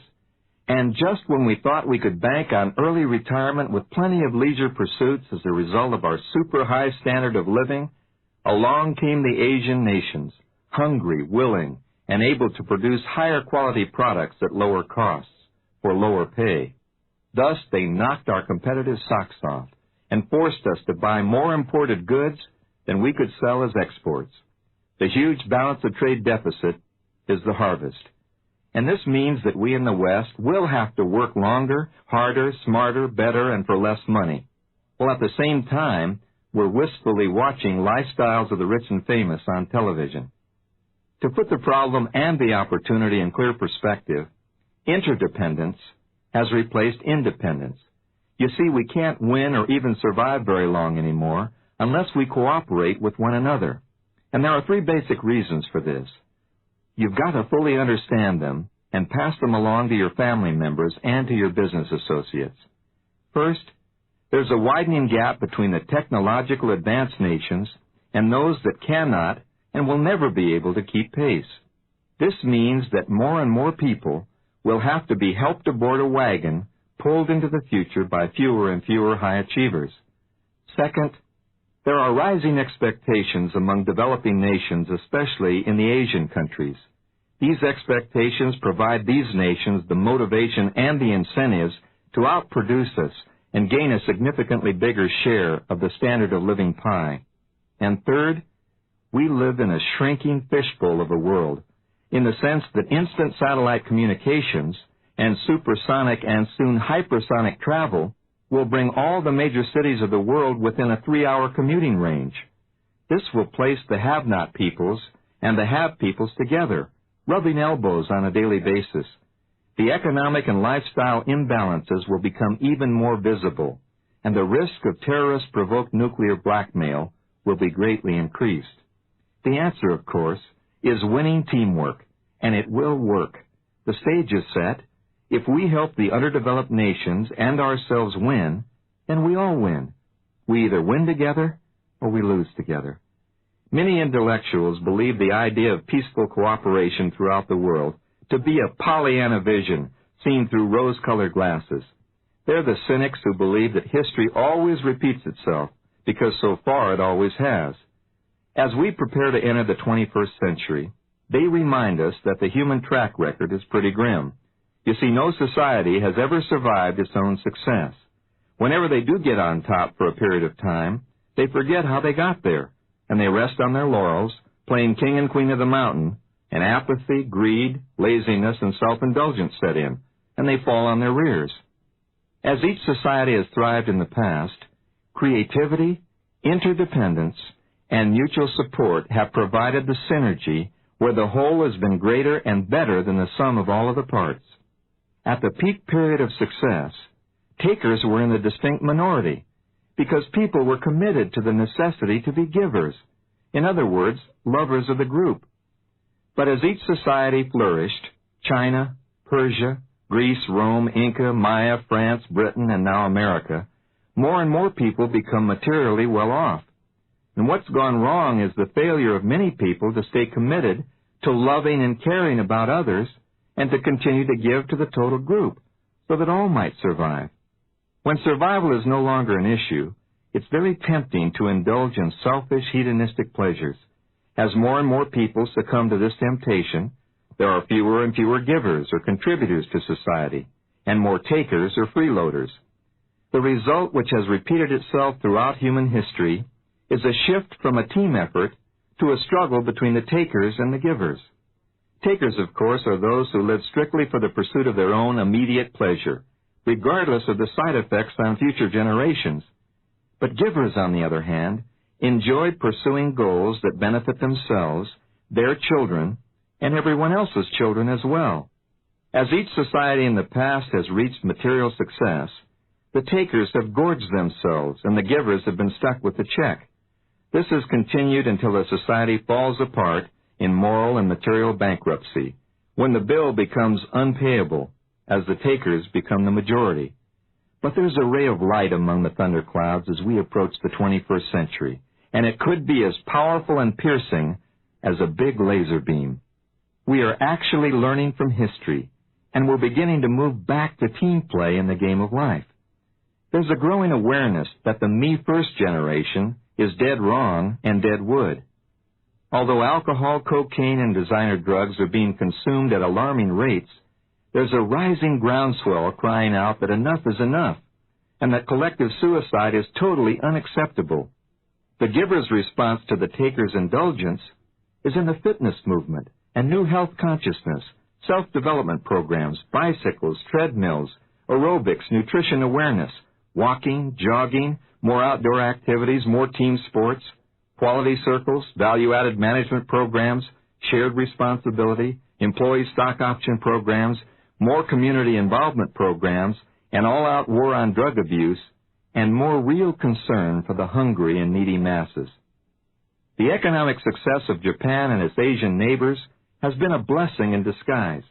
[SPEAKER 1] And just when we thought we could bank on early retirement with plenty of leisure pursuits as a result of our super high standard of living, along came the Asian nations, hungry, willing, and able to produce higher quality products at lower costs for lower pay. Thus, they knocked our competitive socks off and forced us to buy more imported goods than we could sell as exports. The huge balance of trade deficit is the harvest. And this means that we in the West will have to work longer, harder, smarter, better, and for less money. While at the same time, we're wistfully watching lifestyles of the rich and famous on television. To put the problem and the opportunity in clear perspective, interdependence has replaced independence. You see, we can't win or even survive very long anymore unless we cooperate with one another. And there are three basic reasons for this. You've got to fully understand them and pass them along to your family members and to your business associates. First, there's a widening gap between the technological advanced nations and those that cannot and will never be able to keep pace. This means that more and more people will have to be helped aboard a wagon pulled into the future by fewer and fewer high achievers. Second, there are rising expectations among developing nations, especially in the Asian countries. These expectations provide these nations the motivation and the incentives to outproduce us and gain a significantly bigger share of the standard of living pie. And third, we live in a shrinking fishbowl of a world, in the sense that instant satellite communications and supersonic and soon hypersonic travel will bring all the major cities of the world within a 3-hour commuting range. This will place the have-not peoples and the have peoples together, rubbing elbows on a daily basis. The economic and lifestyle imbalances will become even more visible, and the risk of terrorist-provoked nuclear blackmail will be greatly increased. The answer, of course, is winning teamwork, and it will work. The stage is set. If we help the underdeveloped nations and ourselves win, then we all win. We either win together or we lose together. Many intellectuals believe the idea of peaceful cooperation throughout the world to be a Pollyanna vision seen through rose-colored glasses. They're the cynics who believe that history always repeats itself because so far it always has. As we prepare to enter the 21st century, they remind us that the human track record is pretty grim. You see, no society has ever survived its own success. Whenever they do get on top for a period of time, they forget how they got there, and they rest on their laurels, playing king and queen of the mountain, and apathy, greed, laziness, and self-indulgence set in. and they fall on their rears. As each society has thrived in the past, creativity, interdependence, and mutual support have provided the synergy where the whole has been greater and better than the sum of all of the parts. At the peak period of success, takers were in the distinct minority because people were committed to the necessity to be givers, in other words, lovers of the group. But as each society flourished, China, Persia, Greece, Rome, Inca, Maya, France, Britain, and now America, more and more people become materially well off. And what's gone wrong is the failure of many people to stay committed to loving and caring about others and to continue to give to the total group so that all might survive. When survival is no longer an issue, it's very tempting to indulge in selfish, hedonistic pleasures. As more and more people succumb to this temptation, there are fewer and fewer givers or contributors to society, and more takers or freeloaders. The result, which has repeated itself throughout human history, is a shift from a team effort to a struggle between the takers and the givers. Takers, of course, are those who live strictly for the pursuit of their own immediate pleasure, regardless of the side effects on future generations. But givers, on the other hand, enjoy pursuing goals that benefit themselves, their children, and everyone else's children as well. As each society in the past has reached material success, the takers have gorged themselves and the givers have been stuck with the check. This has continued until the society falls apart in moral and material bankruptcy, when the bill becomes unpayable, as the takers become the majority. But there's a ray of light among the thunderclouds as we approach the 21st century, and it could be as powerful and piercing as a big laser beam. We are actually learning from history, and we're beginning to move back to team play in the game of life. There's a growing awareness that the me-first generation is dead wrong and dead wood. Although alcohol, cocaine, and designer drugs are being consumed at alarming rates, there's a rising groundswell crying out that enough is enough, and that collective suicide is totally unacceptable. The giver's response to the taker's indulgence is in the fitness movement and new health consciousness, self-development programs, bicycles, treadmills, aerobics, nutrition awareness, walking, jogging, more outdoor activities, more team sports, quality circles, value-added management programs, shared responsibility, employee stock option programs, more community involvement programs, an all-out war on drug abuse, and more real concern for the hungry and needy masses. The economic success of Japan and its Asian neighbors has been a blessing in disguise.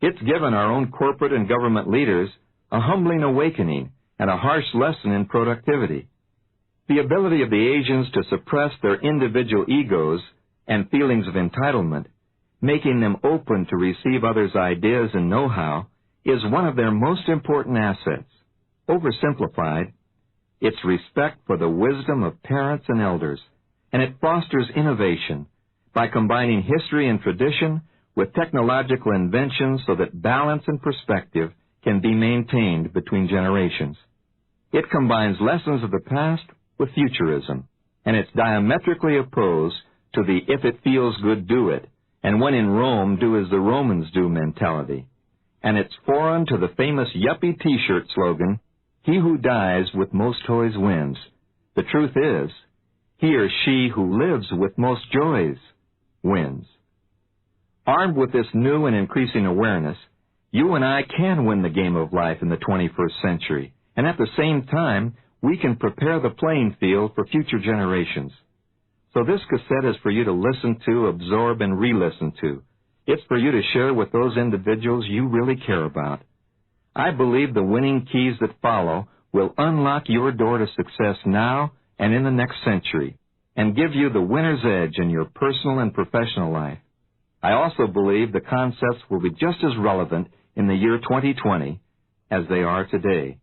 [SPEAKER 1] It's given our own corporate and government leaders a humbling awakening and a harsh lesson in productivity. The ability of the Asians to suppress their individual egos and feelings of entitlement, making them open to receive others' ideas and know-how, is one of their most important assets. Oversimplified, it's respect for the wisdom of parents and elders, and it fosters innovation by combining history and tradition with technological inventions so that balance and perspective can be maintained between generations. It combines lessons of the past with futurism, and it's diametrically opposed to the if it feels good, do it, and when in Rome, do as the Romans do mentality. And it's foreign to the famous yuppie T-shirt slogan, he who dies with most toys wins. The truth is, he or she who lives with most joys wins. Armed with this new and increasing awareness, you and I can win the game of life in the 21st century, and at the same time, we can prepare the playing field for future generations. So this cassette is for you to listen to, absorb, and re-listen to. It's for you to share with those individuals you really care about. I believe the winning keys that follow will unlock your door to success now and in the next century, and give you the winner's edge in your personal and professional life. I also believe the concepts will be just as relevant in the year 2020 as they are today.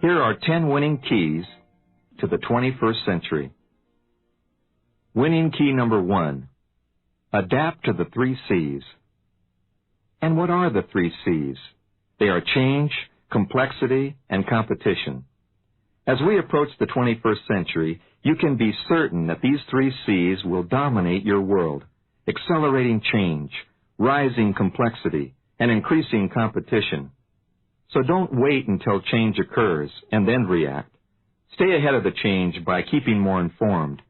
[SPEAKER 1] Here are 10 winning keys to the 21st century. Winning key number 1, adapt to the 3 C's. And what are the 3 C's? They are change, complexity, and competition. As we approach the 21st century, you can be certain that these 3 C's will dominate your world: accelerating change, rising complexity, and increasing competition. So don't wait until change occurs and then react. Stay ahead of the change by keeping more informed.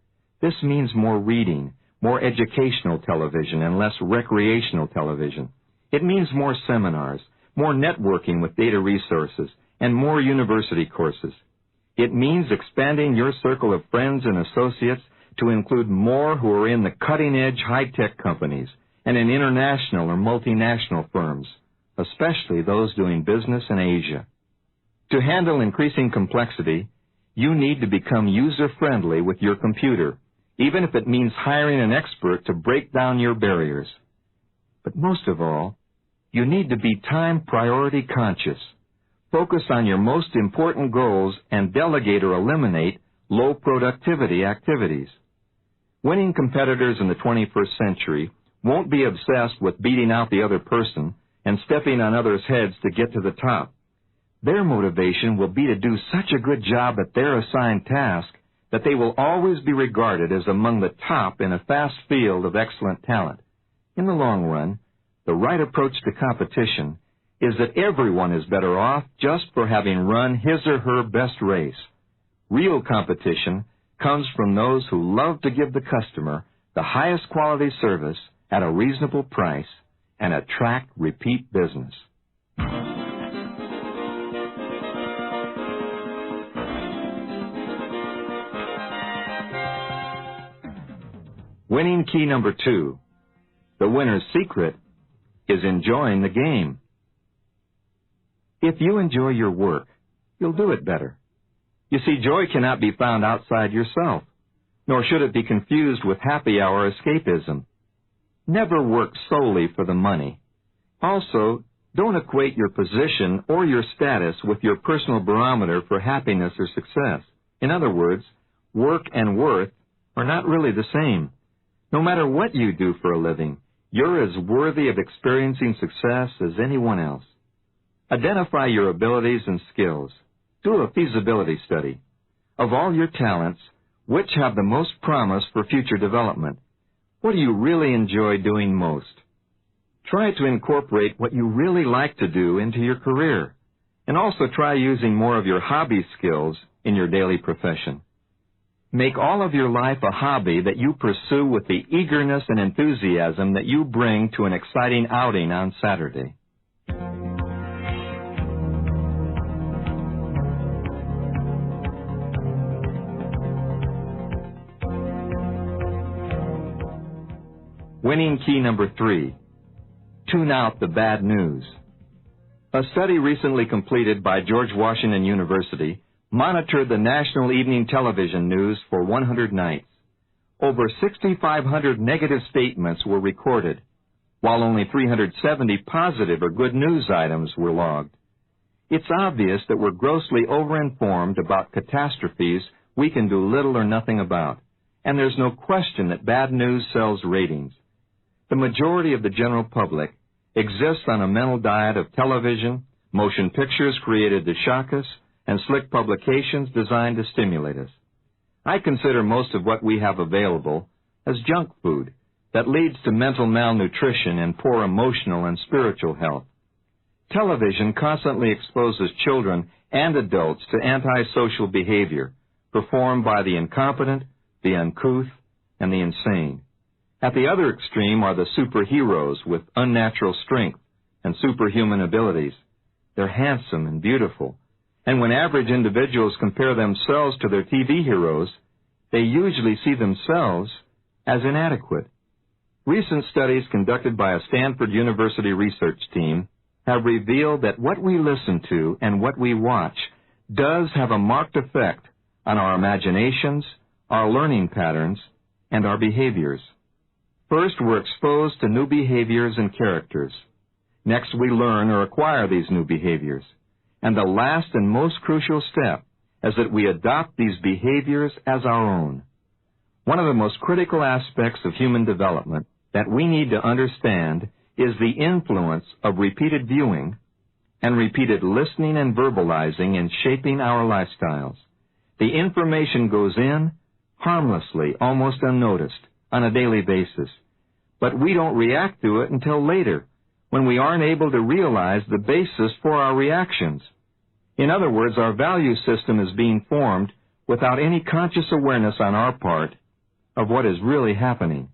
[SPEAKER 1] This means more reading, more educational television, and less recreational television. It means more seminars, more networking with data resources, and more university courses. It means expanding your circle of friends and associates to include more who are in the cutting-edge high-tech companies and in international or multinational firms, especially those doing business in Asia. To handle increasing complexity, you need to become user-friendly with your computer, even if it means hiring an expert to break down your barriers. But most of all, you need to be time priority conscious. Focus on your most important goals and delegate or eliminate low productivity activities. Winning competitors in the 21st century won't be obsessed with beating out the other person and stepping on others' heads to get to the top. Their motivation will be to do such a good job at their assigned task that they will always be regarded as among the top in a vast field of excellent talent. In the long run, the right approach to competition is that everyone is better off just for having run his or her best race. Real competition comes from those who love to give the customer the highest quality service at a reasonable price and attract repeat business. Winning key number 2. The winner's secret is enjoying the game. If you enjoy your work, you'll do it better. You see, joy cannot be found outside yourself, nor should it be confused with happy hour escapism. Never work solely for the money. Also, don't equate your position or your status with your personal barometer for happiness or success. In other words, work and worth are not really the same. No matter what you do for a living, you're as worthy of experiencing success as anyone else. Identify your abilities and skills. Do a feasibility study. Of all your talents, which have the most promise for future development? What do you really enjoy doing most? Try to incorporate what you really like to do into your career, and also try using more of your hobby skills in your daily profession. Make all of your life a hobby that you pursue with the eagerness and enthusiasm that you bring to an exciting outing on Saturday. Winning key number 3. Tune out the bad news. A study recently completed by George Washington University monitored the national evening television news for 100 nights. Over 6,500 negative statements were recorded, while only 370 positive or good news items were logged. It's obvious that we're grossly overinformed about catastrophes we can do little or nothing about, and there's no question that bad news sells ratings. The majority of the general public exists on a mental diet of television, motion pictures created to shock us, and slick publications designed to stimulate us. I consider most of what we have available as junk food that leads to mental malnutrition and poor emotional and spiritual health. Television constantly exposes children and adults to antisocial behavior performed by the incompetent, the uncouth, and the insane. At the other extreme are the superheroes with unnatural strength and superhuman abilities. They're handsome and beautiful, and when average individuals compare themselves to their TV heroes, they usually see themselves as inadequate. Recent studies conducted by a Stanford University research team have revealed that what we listen to and what we watch does have a marked effect on our imaginations, our learning patterns, and our behaviors. First, we're exposed to new behaviors and characters. Next, we learn or acquire these new behaviors. And the last and most crucial step is that we adopt these behaviors as our own. One of the most critical aspects of human development that we need to understand is the influence of repeated viewing and repeated listening and verbalizing in shaping our lifestyles. The information goes in harmlessly, almost unnoticed, on a daily basis. But we don't react to it until later, when we aren't able to realize the basis for our reactions. In other words, our value system is being formed without any conscious awareness on our part of what is really happening.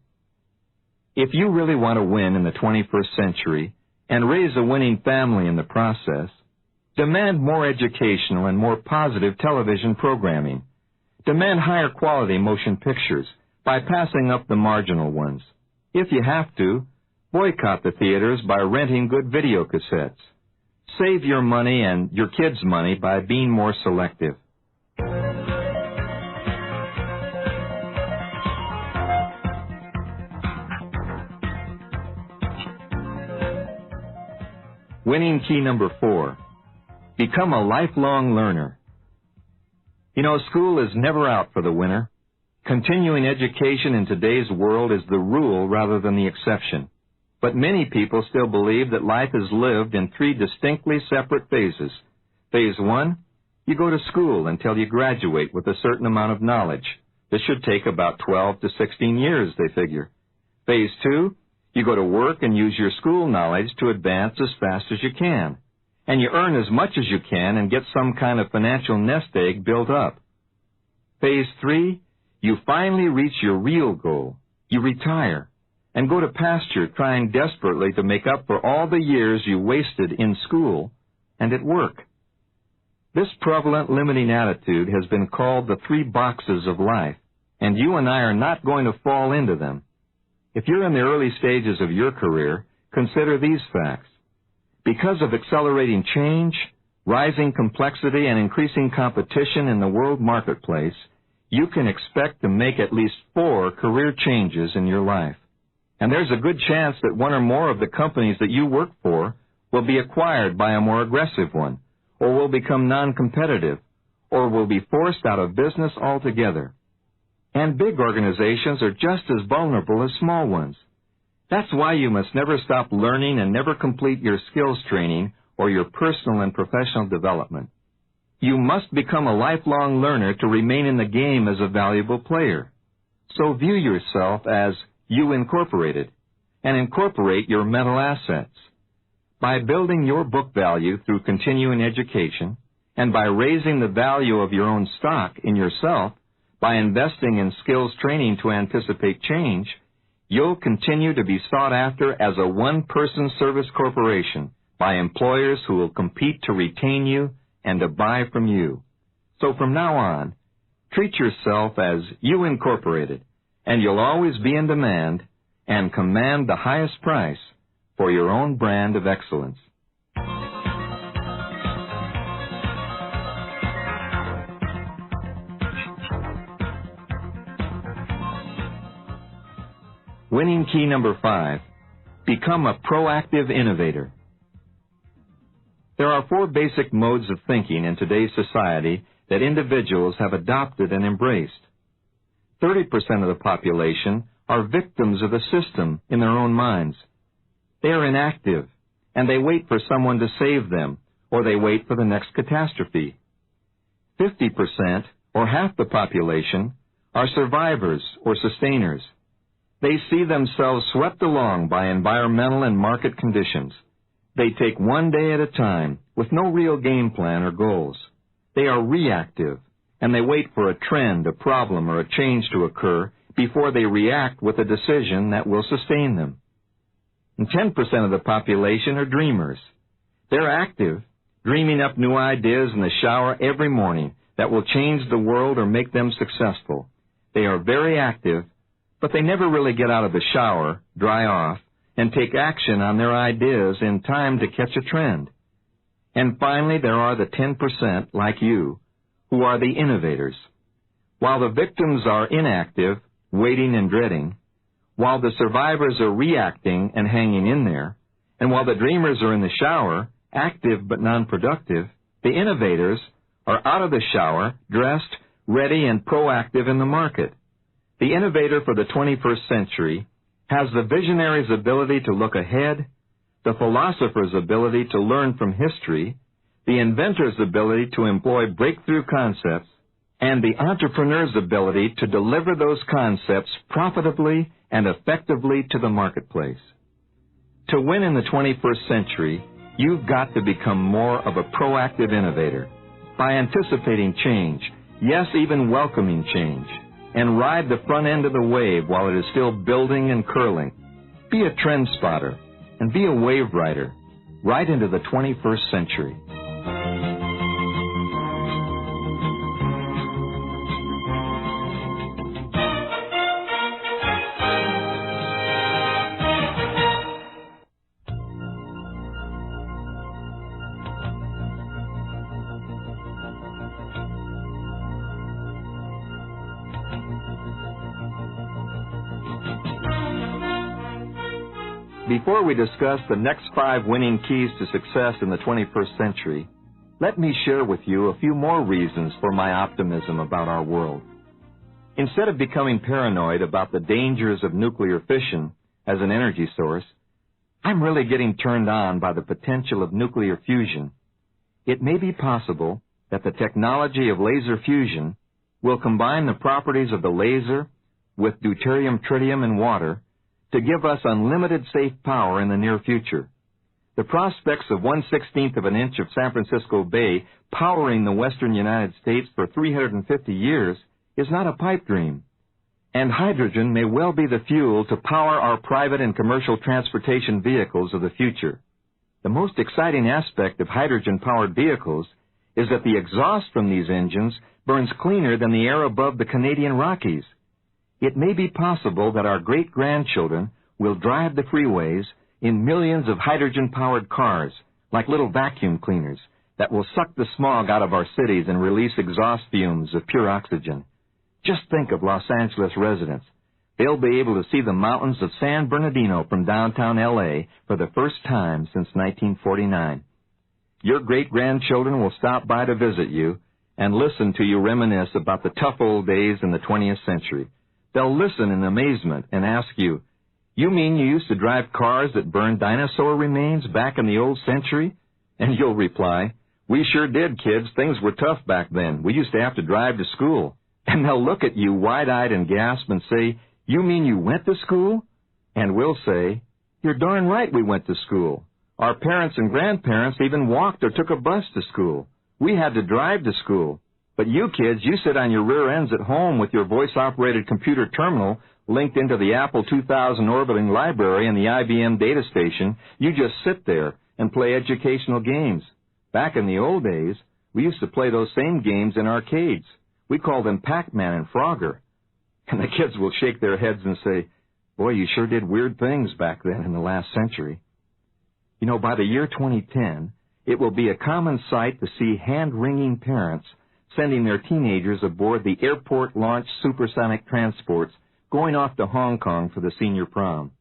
[SPEAKER 1] If you really want to win in the 21st century and raise a winning family in the process, demand more educational and more positive television programming. Demand higher quality motion pictures by passing up the marginal ones. If you have to, boycott the theaters by renting good video cassettes. Save your money and your kids' money by being more selective. Winning key number 4. Become a lifelong learner. You know, school is never out for the winner. Continuing education in today's world is the rule rather than the exception. But many people still believe that life is lived in 3 distinctly separate phases. Phase 1, you go to school until you graduate with a certain amount of knowledge. This should take about 12 to 16 years, they figure. Phase 2, you go to work and use your school knowledge to advance as fast as you can. And you earn as much as you can and get some kind of financial nest egg built up. Phase 3, you finally reach your real goal. You retire and go to pasture trying desperately to make up for all the years you wasted in school and at work. This prevalent limiting attitude has been called the 3 boxes of life, and you and I are not going to fall into them. If you're in the early stages of your career, consider these facts. Because of accelerating change, rising complexity, and increasing competition in the world marketplace, you can expect to make at least 4 career changes in your life. And there's a good chance that one or more of the companies that you work for will be acquired by a more aggressive one, or will become non-competitive, or will be forced out of business altogether. And big organizations are just as vulnerable as small ones. That's why you must never stop learning and never complete your skills training or your personal and professional development. You must become a lifelong learner to remain in the game as a valuable player. So view yourself as you incorporated, and incorporate your mental assets. By building your book value through continuing education, and by raising the value of your own stock in yourself, by investing in skills training to anticipate change, you'll continue to be sought after as a one-person service corporation by employers who will compete to retain you and to buy from you. So from now on, treat yourself as you incorporated, and you'll always be in demand and command the highest price for your own brand of excellence. Winning key number 5, become a proactive innovator. There are 4 basic modes of thinking in today's society that individuals have adopted and embraced. 30% of the population are victims of the system in their own minds. They are inactive, and they wait for someone to save them, or they wait for the next catastrophe. 50%, or half the population, are survivors or sustainers. They see themselves swept along by environmental and market conditions. They take one day at a time, with no real game plan or goals. They are reactive, and they wait for a trend, a problem, or a change to occur before they react with a decision that will sustain them. And 10% of the population are dreamers. They're active, dreaming up new ideas in the shower every morning that will change the world or make them successful. They are very active, but they never really get out of the shower, dry off, and take action on their ideas in time to catch a trend. And finally, there are the 10%, like you, who are the innovators. While the victims are inactive, waiting and dreading, while the survivors are reacting and hanging in there, and while the dreamers are in the shower, active but non-productive, the innovators are out of the shower, dressed, ready, and proactive in the market. The innovator for the 21st century has the visionary's ability to look ahead, the philosopher's ability to learn from history, the inventor's ability to employ breakthrough concepts, and the entrepreneur's ability to deliver those concepts profitably and effectively to the marketplace. To win in the 21st century, you've got to become more of a proactive innovator by anticipating change, yes, even welcoming change, and ride the front end of the wave while it is still building and curling. Be a trend spotter and be a wave rider right into the 21st century. Before we discuss the next 5 winning keys to success in the 21st century, let me share with you a few more reasons for my optimism about our world. Instead of becoming paranoid about the dangers of nuclear fission as an energy source, I'm really getting turned on by the potential of nuclear fusion. It may be possible that the technology of laser fusion will combine the properties of the laser with deuterium, tritium, and water to give us unlimited safe power in the near future. The prospects of 1/16th of an inch of San Francisco Bay powering the western United States for 350 years is not a pipe dream. And hydrogen may well be the fuel to power our private and commercial transportation vehicles of the future. The most exciting aspect of hydrogen-powered vehicles is that the exhaust from these engines burns cleaner than the air above the Canadian Rockies. It may be possible that our great-grandchildren will drive the freeways in millions of hydrogen-powered cars, like little vacuum cleaners, that will suck the smog out of our cities and release exhaust fumes of pure oxygen. Just think of Los Angeles residents. They'll be able to see the mountains of San Bernardino from downtown L.A. for the first time since 1949. Your great-grandchildren will stop by to visit you and listen to you reminisce about the tough old days in the 20th century. They'll listen in amazement and ask you, "You mean you used to drive cars that burned dinosaur remains back in the old century?" And you'll reply, "We sure did, kids. Things were tough back then. We used to have to drive to school." And they'll look at you wide-eyed and gasp and say, "You mean you went to school?" And we'll say, "You're darn right we went to school. Our parents and grandparents even walked or took a bus to school. We had to drive to school. But you kids, you sit on your rear ends at home with your voice-operated computer terminal linked into the Apple 2000 orbiting library and the IBM data station. You just sit there and play educational games. Back in the old days, we used to play those same games in arcades. We called them Pac-Man and Frogger." And the kids will shake their heads and say, "Boy, you sure did weird things back then in the last century." You know, by the year 2010, it will be a common sight to see hand-wringing parents sending their teenagers aboard the airport-launched supersonic transports going off to Hong Kong for the senior prom.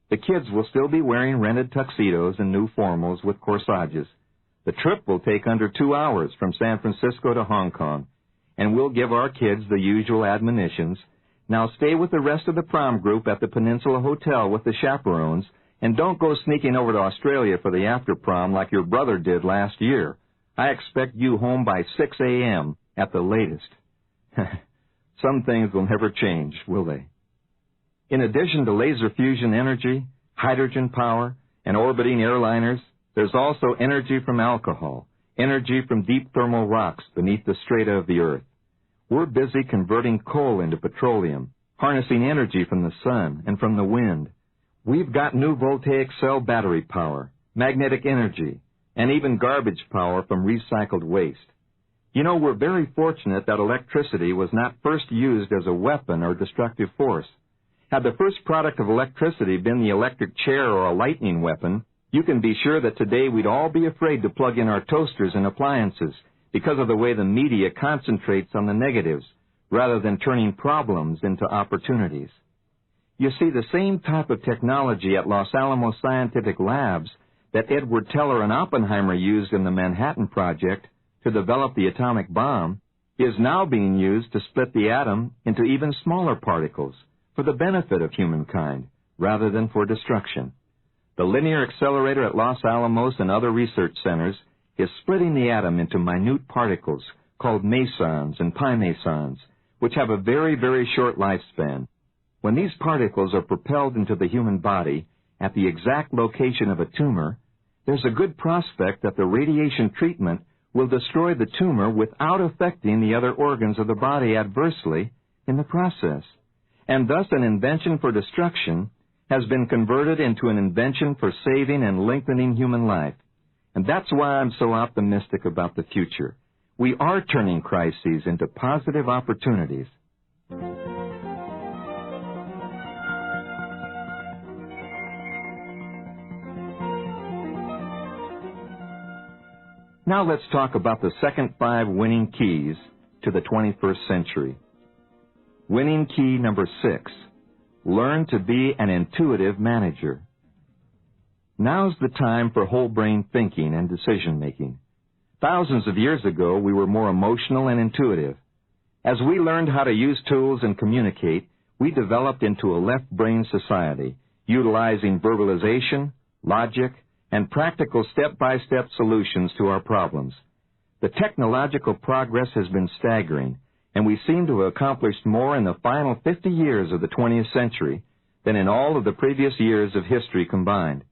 [SPEAKER 1] The kids will still be wearing rented tuxedos and new formals with corsages. The trip will take under 2 hours from San Francisco to Hong Kong, and we'll give our kids the usual admonitions. Now stay with the rest of the prom group at the Peninsula Hotel with the chaperones, and don't go sneaking over to Australia for the after-prom like your brother did last year. I expect you home by 6 a.m. at the latest. Some things will never change, will they? In addition to laser fusion energy, hydrogen power, and orbiting airliners, there's also energy from alcohol, energy from deep thermal rocks beneath the strata of the Earth. We're busy converting coal into petroleum, harnessing energy from the sun and from the wind. We've got new voltaic cell battery power, magnetic energy, and even garbage power from recycled waste. You know, we're very fortunate that electricity was not first used as a weapon or destructive force. Had the first product of electricity been the electric chair or a lightning weapon, you can be sure that today we'd all be afraid to plug in our toasters and appliances because of the way the media concentrates on the negatives rather than turning problems into opportunities. You see, the same type of technology at Los Alamos Scientific Labs that Edward Teller and Oppenheimer used in the Manhattan Project to develop the atomic bomb is now being used to split the atom into even smaller particles for the benefit of humankind rather than for destruction. The linear accelerator at Los Alamos and other research centers is splitting the atom into minute particles called mesons and pi mesons, which have a very, very short lifespan. When these particles are propelled into the human body at the exact location of a tumor, there's a good prospect that the radiation treatment will destroy the tumor without affecting the other organs of the body adversely in the process. And thus an invention for destruction has been converted into an invention for saving and lengthening human life. And that's why I'm so optimistic about the future. We are turning crises into positive opportunities. Now let's talk about the second 5 winning keys to the 21st century. Winning key number 6, learn to be an intuitive manager. Now's the time for whole brain thinking and decision making. Thousands of years ago, we were more emotional and intuitive. As we learned how to use tools and communicate, we developed into a left brain society, utilizing verbalization, logic, and practical step-by-step solutions to our problems. The technological progress has been staggering, and we seem to have accomplished more in the final 50 years of the 20th century than in all of the previous years of history combined.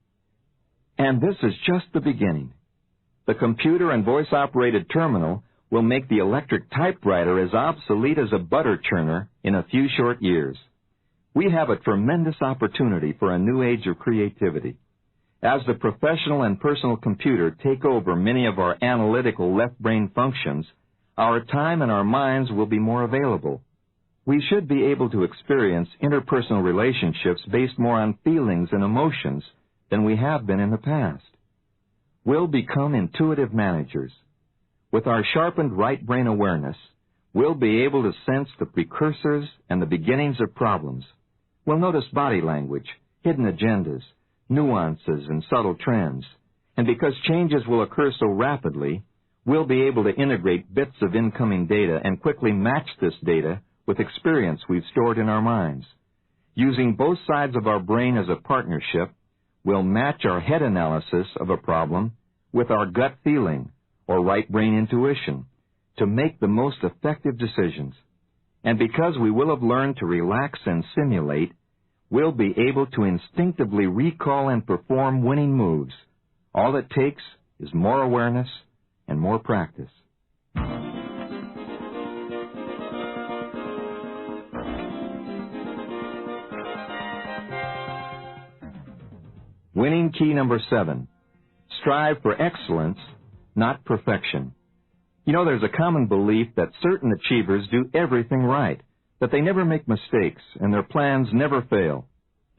[SPEAKER 1] And this is just the beginning. The computer and voice-operated terminal will make the electric typewriter as obsolete as a butter churner in a few short years. We have a tremendous opportunity for a new age of creativity. As the professional and personal computer take over many of our analytical left brain functions, our time and our minds will be more available. We should be able to experience interpersonal relationships based more on feelings and emotions than we have been in the past. We'll become intuitive managers. With our sharpened right brain awareness, we'll be able to sense the precursors and the beginnings of problems. We'll notice body language, hidden agendas, nuances, and subtle trends. And because changes will occur so rapidly, we'll be able to integrate bits of incoming data and quickly match this data with experience we've stored in our minds. Using both sides of our brain as a partnership, we'll match our head analysis of a problem with our gut feeling or right brain intuition to make the most effective decisions. And because we will have learned to relax and simulate, we'll be able to instinctively recall and perform winning moves. All it takes is more awareness and more practice. Winning key number 7, strive for excellence, not perfection. You know, there's a common belief that certain achievers do everything right, that they never make mistakes and their plans never fail.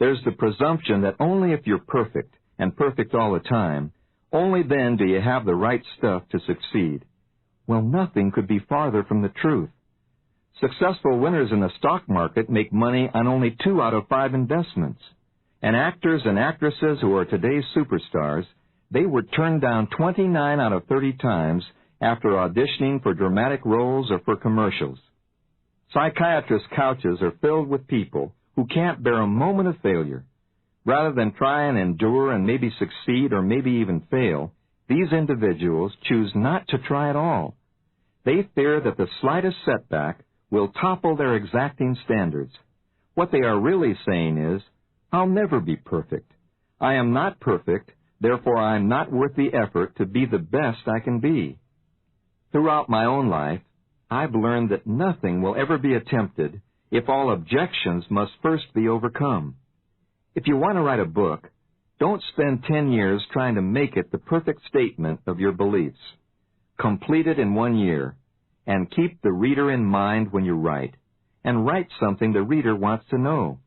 [SPEAKER 1] There's the presumption that only if you're perfect, and perfect all the time, only then do you have the right stuff to succeed. Well, nothing could be farther from the truth. Successful winners in the stock market make money on only 2 out of 5 investments. And actors and actresses who are today's superstars, they were turned down 29 out of 30 times after auditioning for dramatic roles or for commercials. Psychiatrists' couches are filled with people who can't bear a moment of failure. Rather than try and endure and maybe succeed or maybe even fail, these individuals choose not to try at all. They fear that the slightest setback will topple their exacting standards. What they are really saying is, I'll never be perfect. I am not perfect, therefore I am not worth the effort to be the best I can be. Throughout my own life, I've learned that nothing will ever be attempted if all objections must first be overcome. If you want to write a book, don't spend 10 years trying to make it the perfect statement of your beliefs. Complete it in 1 year, and keep the reader in mind when you write, and write something the reader wants to know.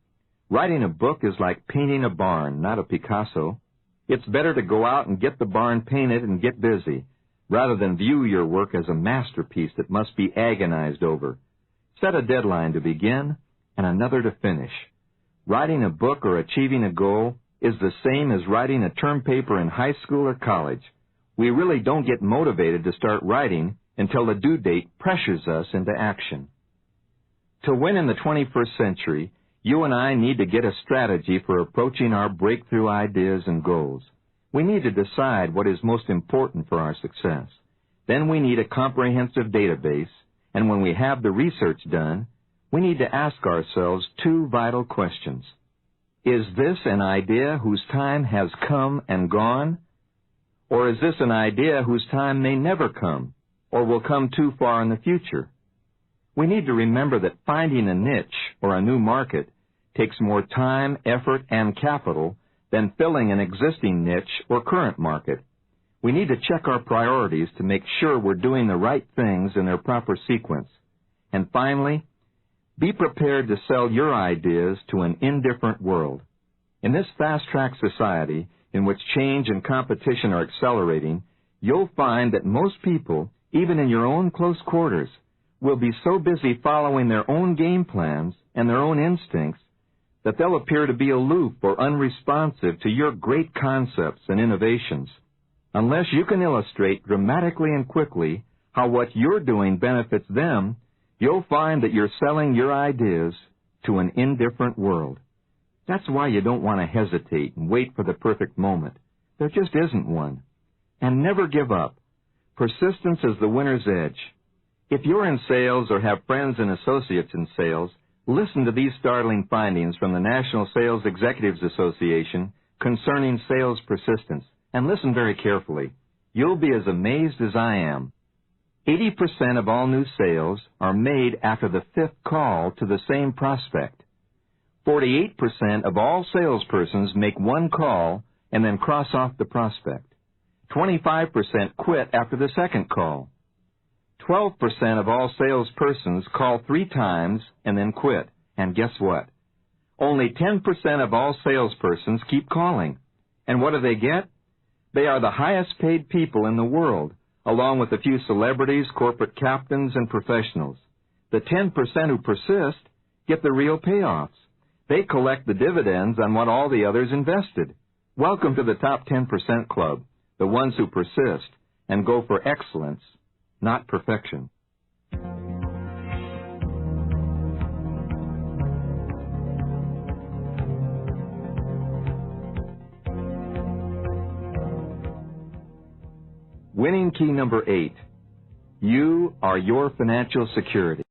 [SPEAKER 1] Writing a book is like painting a barn, not a Picasso. It's better to go out and get the barn painted and get busy, rather than view your work as a masterpiece that must be agonized over. Set a deadline to begin and another to finish. Writing a book or achieving a goal is the same as writing a term paper in high school or college. We really don't get motivated to start writing until the due date pressures us into action. To win in the 21st century, you and I need to get a strategy for approaching our breakthrough ideas and goals. We need to decide what is most important for our success. Then we need a comprehensive database, and when we have the research done, we need to ask ourselves two vital questions. Is this an idea whose time has come and gone? Or is this an idea whose time may never come, or will come too far in the future? We need to remember that finding a niche or a new market takes more time, effort, and capital than filling an existing niche or current market. We need to check our priorities to make sure we're doing the right things in their proper sequence. And finally, be prepared to sell your ideas to an indifferent world. In this fast-track society, in which change and competition are accelerating, you'll find that most people, even in your own close quarters, will be so busy following their own game plans and their own instincts that they'll appear to be aloof or unresponsive to your great concepts and innovations. Unless you can illustrate dramatically and quickly how what you're doing benefits them, you'll find that you're selling your ideas to an indifferent world. That's why you don't want to hesitate and wait for the perfect moment. There just isn't one. And never give up. Persistence is the winner's edge. If you're in sales or have friends and associates in sales, listen to these startling findings from the National Sales Executives Association concerning sales persistence, and listen very carefully. You'll be as amazed as I am. 80% of all new sales are made after the fifth call to the same prospect. 48% of all salespersons make one call and then cross off the prospect. 25% quit after the second call. 12% of all salespersons call 3 times and then quit. And guess what? Only 10% of all salespersons keep calling. And what do they get? They are the highest paid people in the world, along with a few celebrities, corporate captains, and professionals. The 10% who persist get the real payoffs. They collect the dividends on what all the others invested. Welcome to the top 10% club, the ones who persist and go for excellence, not perfection. Winning key number 8. You are your financial security.